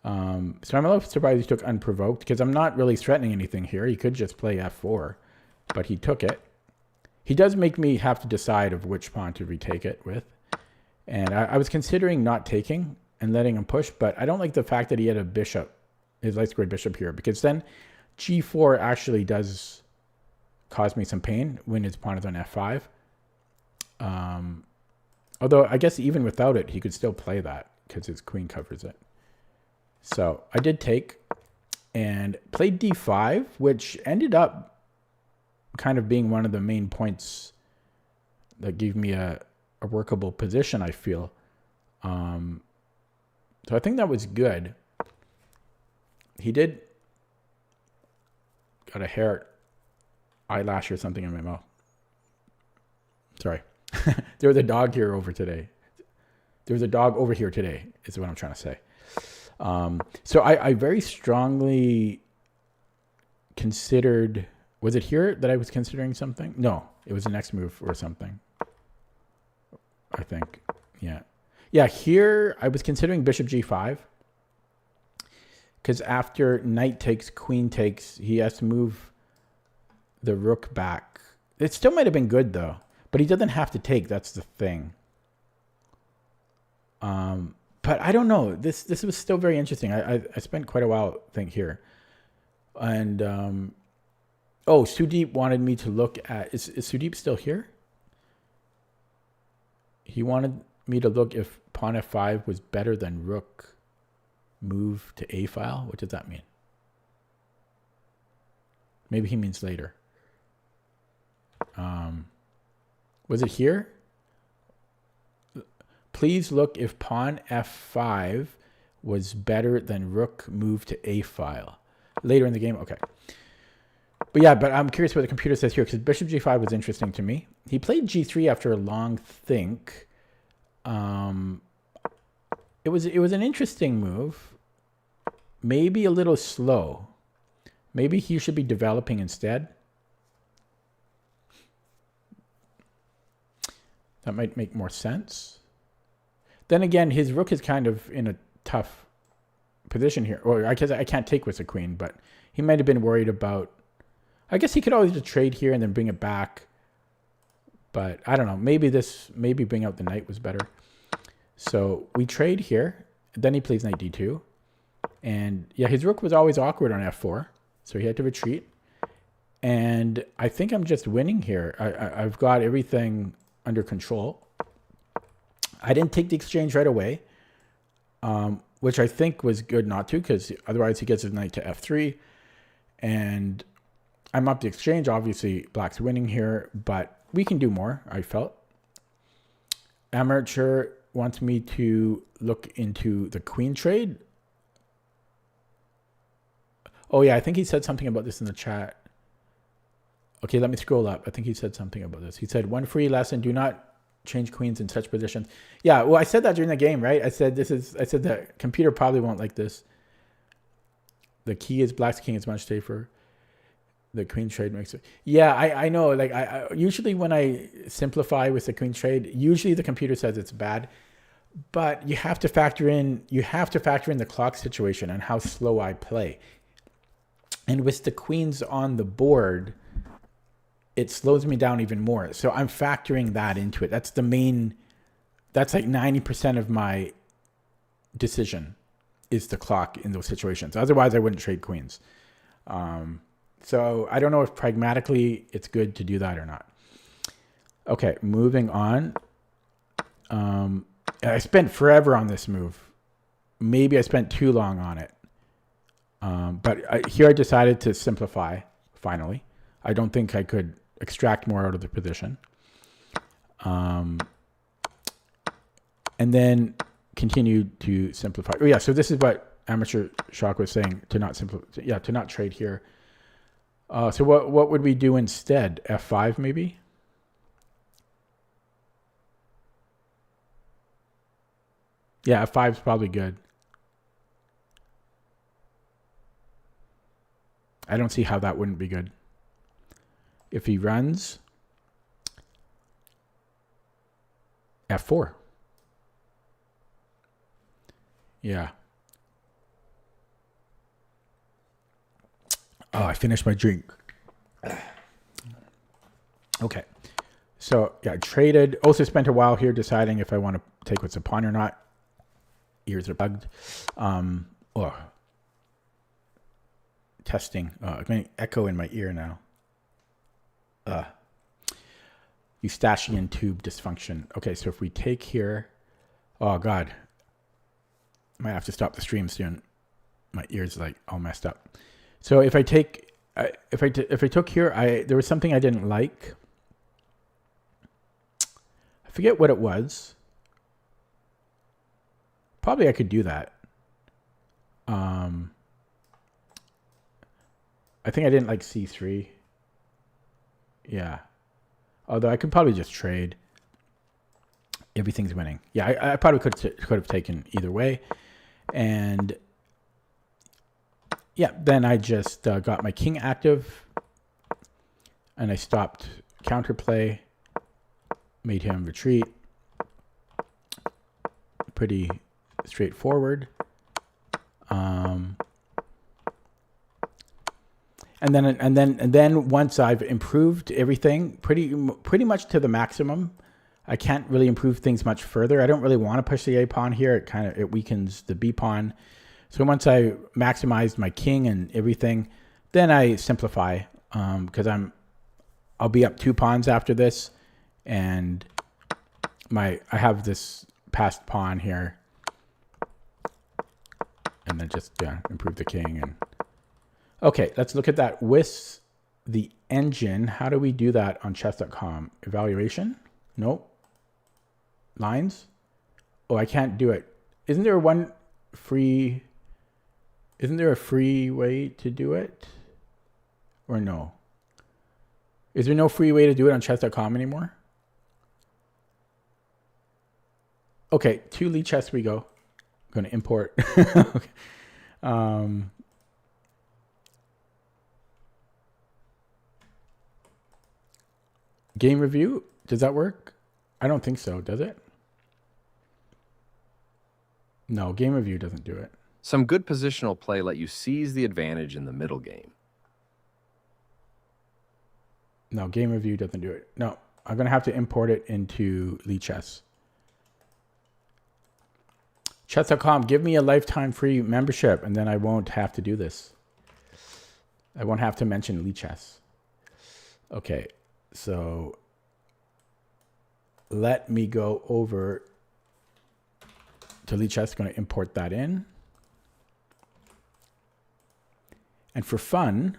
So I'm a little surprised he took unprovoked because I'm not really threatening anything here. He could just play F4, but he took it. He does make me have to decide of which pawn to retake it with. And I was considering not taking and letting him push, but I don't like the fact that he had a bishop, his light squared bishop here, because then G4 actually does cause me some pain when his pawn is on F5. Although I guess even without it, he could still play that because his queen covers it. So I did take and played D5, which ended up kind of being one of the main points that gave me a workable position, I feel. So I think that was good. He did got a hair eyelash or something in my mouth. Sorry. There was a dog here over today. There was a dog over here today, is what I'm trying to say. So I very strongly considered, was it here that I was considering something? No, it was the next move or something. I think, yeah. Yeah, here I was considering bishop G5. Because after knight takes, queen takes, he has to move the rook back. It still might have been good though, but he doesn't have to take, that's the thing. But I don't know. This was still very interesting. I spent quite a while, I think, here. And, oh, Sudeep wanted me to look at, is Sudeep still here? He wanted me to look if pawn F5 was better than rook move to A file. What does that mean? Maybe he means later. Was it here? Please look if pawn F5 was better than rook move to A file. Later in the game? Okay. But yeah, but I'm curious what the computer says here because bishop G5 was interesting to me. He played G3 after a long think. It was an interesting move. Maybe a little slow. Maybe he should be developing instead. That might make more sense. Then again, his rook is kind of in a tough position here. Or I guess I can't take with the queen, but he might have been worried about... I guess he could always just trade here and then bring it back. But I don't know. Maybe bring out the knight was better. So we trade here. Then he plays knight d2. And yeah, his rook was always awkward on f4. So he had to retreat. And I think I'm just winning here. I've got everything under control. I didn't take the exchange right away, which I think was good not to, because otherwise he gets his knight to f3. And I'm up the exchange. Obviously, black's winning here, but we can do more, I felt. Amateur wants me to look into the queen trade. Oh, yeah, I think he said something about this in the chat. Okay, let me scroll up. I think he said something about this. He said, one free lesson, do not change queens in such positions. Yeah, well, I said that during the game, right? I said the computer probably won't like this. The key is black's king is much safer. The queen trade makes it. Yeah, I know. Like I usually when I simplify with the queen trade, usually the computer says it's bad. But you have to factor in the clock situation and how slow I play. And with the queens on the board, it slows me down even more. So I'm factoring that into it. That's like 90% of my decision is the clock in those situations. Otherwise, I wouldn't trade queens. So I don't know if pragmatically it's good to do that or not. Okay, moving on. I spent forever on this move. Maybe I spent too long on it. But here I decided to simplify, finally. I don't think I could extract more out of the position. And then continue to simplify. Oh yeah, so this is what Amateur Shock was saying, to not simplify. Yeah, to not trade here. So what would we do instead? F5 maybe? Yeah, F5 is probably good. I don't see how that wouldn't be good. If he runs F4. Yeah. Oh, I finished my drink. Okay. So, yeah, I traded. Also spent a while here deciding if I want to take what's a pawn or not. Ears are bugged. Testing. I'm getting echo in my ear now. Eustachian tube dysfunction. Okay, so if we take here, oh God, I might have to stop the stream soon. My ears like all messed up. So if I take, if I took here, there was something I didn't like. I forget what it was. Probably I could do that. I think I didn't like C3. Yeah. Although I could probably just trade. Everything's winning. Yeah, I probably could have taken either way. And yeah, then I just got my king active. And I stopped counterplay. Made him retreat. Pretty straightforward. And then once I've improved everything pretty much to the maximum, I can't really improve things much further. I don't really want to push the A pawn here. It weakens the B pawn. So once I maximized my king and everything, then I simplify because I'll be up 2 pawns after this, and I have this passed pawn here, and then just improve the king. And okay, let's look at that with the engine. How do we do that on chess.com? Evaluation? Nope. Lines? Oh, I can't do it. Isn't there a free way to do it? Or no? Is there no free way to do it on chess.com anymore? Okay, to Lee Chess we go. I'm going to import. Okay. Game review, does that work? I don't think so, does it? No, game review doesn't do it. Some good positional play let you seize the advantage in the middle game. No, game review doesn't do it. No, I'm going to have to import it into Lichess. Chess.com, give me a lifetime free membership, and then I won't have to do this. I won't have to mention Lichess. Okay, so let me go over to Lichess. Going to import that in. And for fun,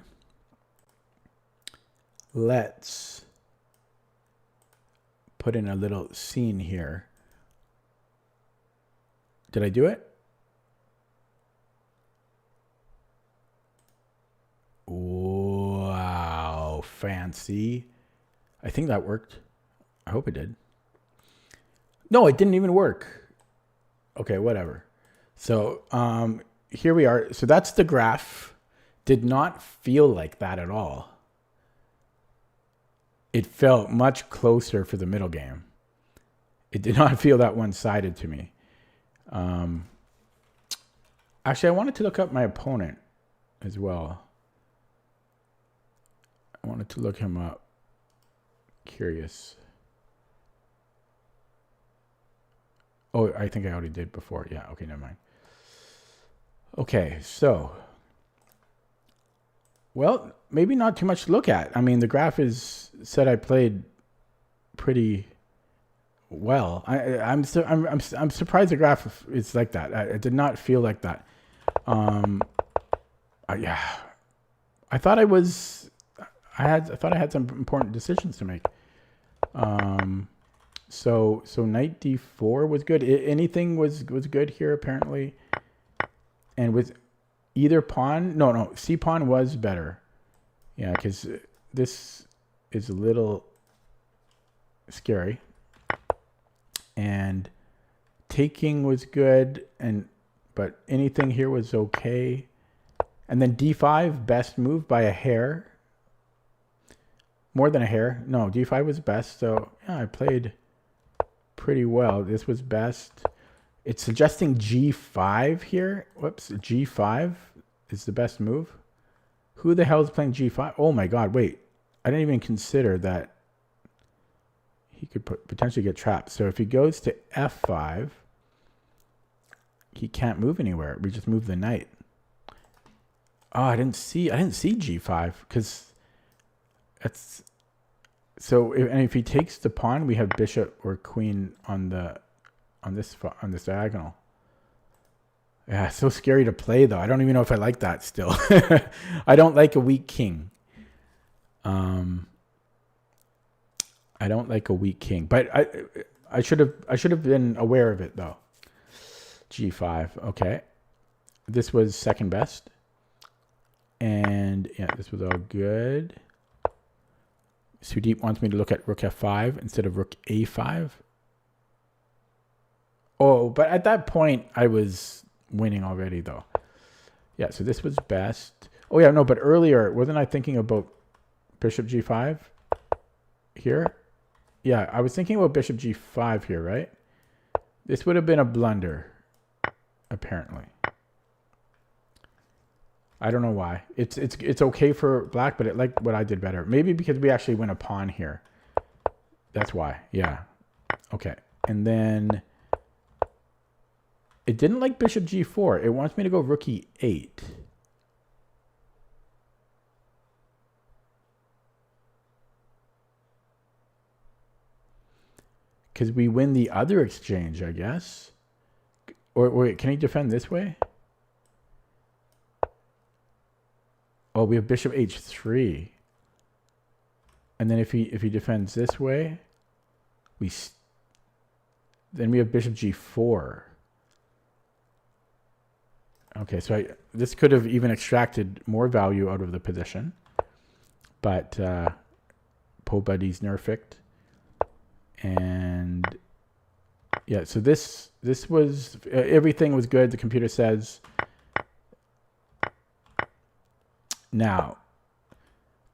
let's put in a little scene here. Did I do it? Wow, fancy. I think that worked. I hope it did. No, it didn't even work. Okay, whatever. So here we are. So that's the graph. Did not feel like that at all. It felt much closer for the middle game. It did not feel that one-sided to me. Actually, I wanted to look up my opponent as well. I wanted to look him up. Curious. Oh, I think I already did before. Yeah, okay, never mind. Okay, so. Well, maybe not too much to look at. I mean, the graph is said I played pretty well. I'm surprised the graph is like that. It did not feel like that. Yeah, I thought I thought I had some important decisions to make. So knight d4 was good. Anything was good here apparently, and with either pawn, no, c pawn was better. Yeah, because this is a little scary. And taking was good, but anything here was okay. And then d5, best move by a hair. More than a hair. No, d5 was best. So yeah, I played pretty well. This was best. It's suggesting g5 here. Whoops, g5 is the best move. Who the hell is playing g5? Oh my god, wait. I didn't even consider that he could potentially get trapped. So if he goes to f5, he can't move anywhere. We just move the knight. Oh, I didn't see g5 because that's so. If he takes the pawn, we have bishop or queen on this diagonal. Yeah, so scary to play though. I don't even know if I like that still. I don't like a weak king. I don't like a weak king, but I should have been aware of it though. G5, okay. This was second best. And yeah, this was all good. Sudeep wants me to look at rook f5 instead of rook a5. Oh, but at that point I was winning already though. Yeah, so this was best. Oh yeah, no, but earlier, wasn't I thinking about bishop g5 here? Yeah, I was thinking about bishop g5 here, right? This would have been a blunder, apparently. I don't know why. It's okay for black, but it liked what I did better. Maybe because we actually win a pawn here. That's why. Yeah. Okay. And then it didn't like bishop g4. It wants me to go rook e8. Because we win the other exchange, I guess. Or wait, can he defend this way? Oh, we have bishop h3. And then if he defends this way, then we have bishop g4. Okay, so this could have even extracted more value out of the position. But Po Buddy's nerfed. And yeah, so this was everything was good. The computer says. Now,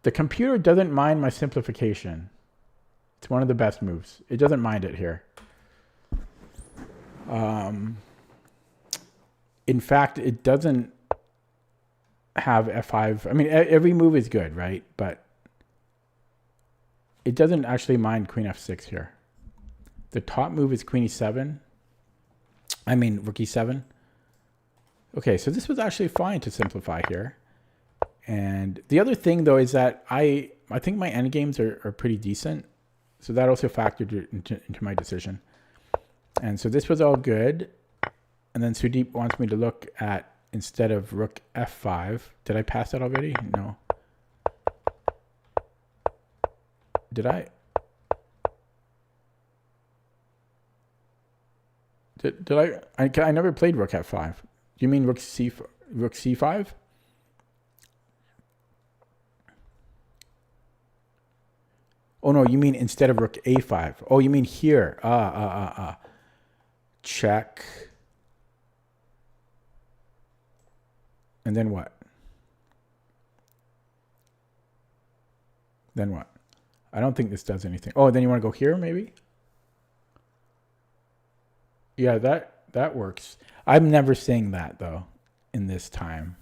the computer doesn't mind my simplification. It's one of the best moves. It doesn't mind it here. in fact, it doesn't have f5. I mean, every move is good, right? But it doesn't actually mind queen f6 here. The top move is queen e7. I mean, rook e7. Okay, so this was actually fine to simplify here. And the other thing, though, is that I think my endgames are pretty decent. So that also factored into my decision. And so this was all good. And then Sudeep wants me to look at, instead of rook f5. Did I pass that already? No. Did I? Did I never played rook f5. You mean rook c5? Oh no, you mean instead of rook a5. Oh, you mean here. Check. And then what? Then what? I don't think this does anything. Oh, then you want to go here maybe? Yeah, that works. I'm never saying that though in this time.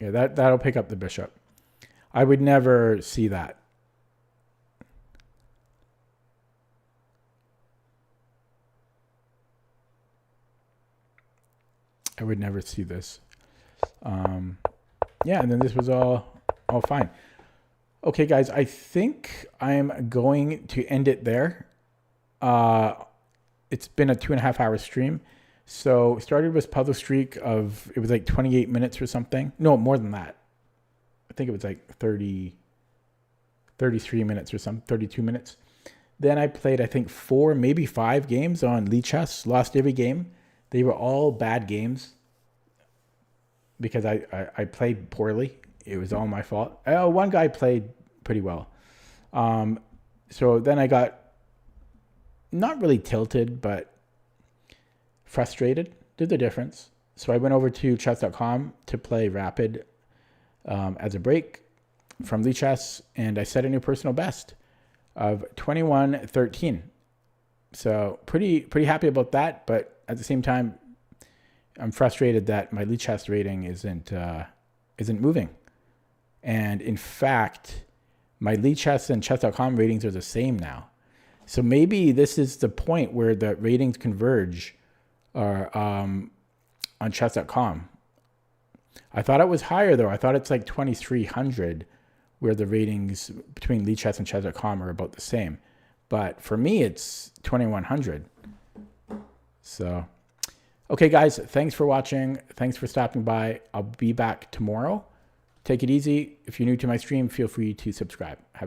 Yeah, that'll pick up the bishop. I would never see that. I would never see this. Yeah, and then this was all fine. Okay, guys, I think I'm going to end it there. It's been a 2.5 hour stream. So started with puzzle streak of, it was like 28 minutes or something. No, more than that. I think it was like 33 minutes or something, 32 minutes. Then I played, I think 4, maybe 5 games on Lichess. Lost every game. They were all bad games because I played poorly. It was all my fault. One guy played pretty well. So then I got not really tilted, but frustrated. Did the difference. So I went over to chess.com to play Rapid as a break from Lichess, and I set a new personal best of 21-13. So pretty happy about that, but at the same time, I'm frustrated that my Lichess rating isn't moving. And in fact, my Lichess and chess.com ratings are the same now. So maybe this is the point where the ratings converge on chess.com. I thought it was higher though. I thought it's like 2,300 where the ratings between Lichess and chess.com are about the same. But for me, it's 2,100. So, okay, guys, thanks for watching. Thanks for stopping by. I'll be back tomorrow. Take it easy. If you're new to my stream, feel free to subscribe. Have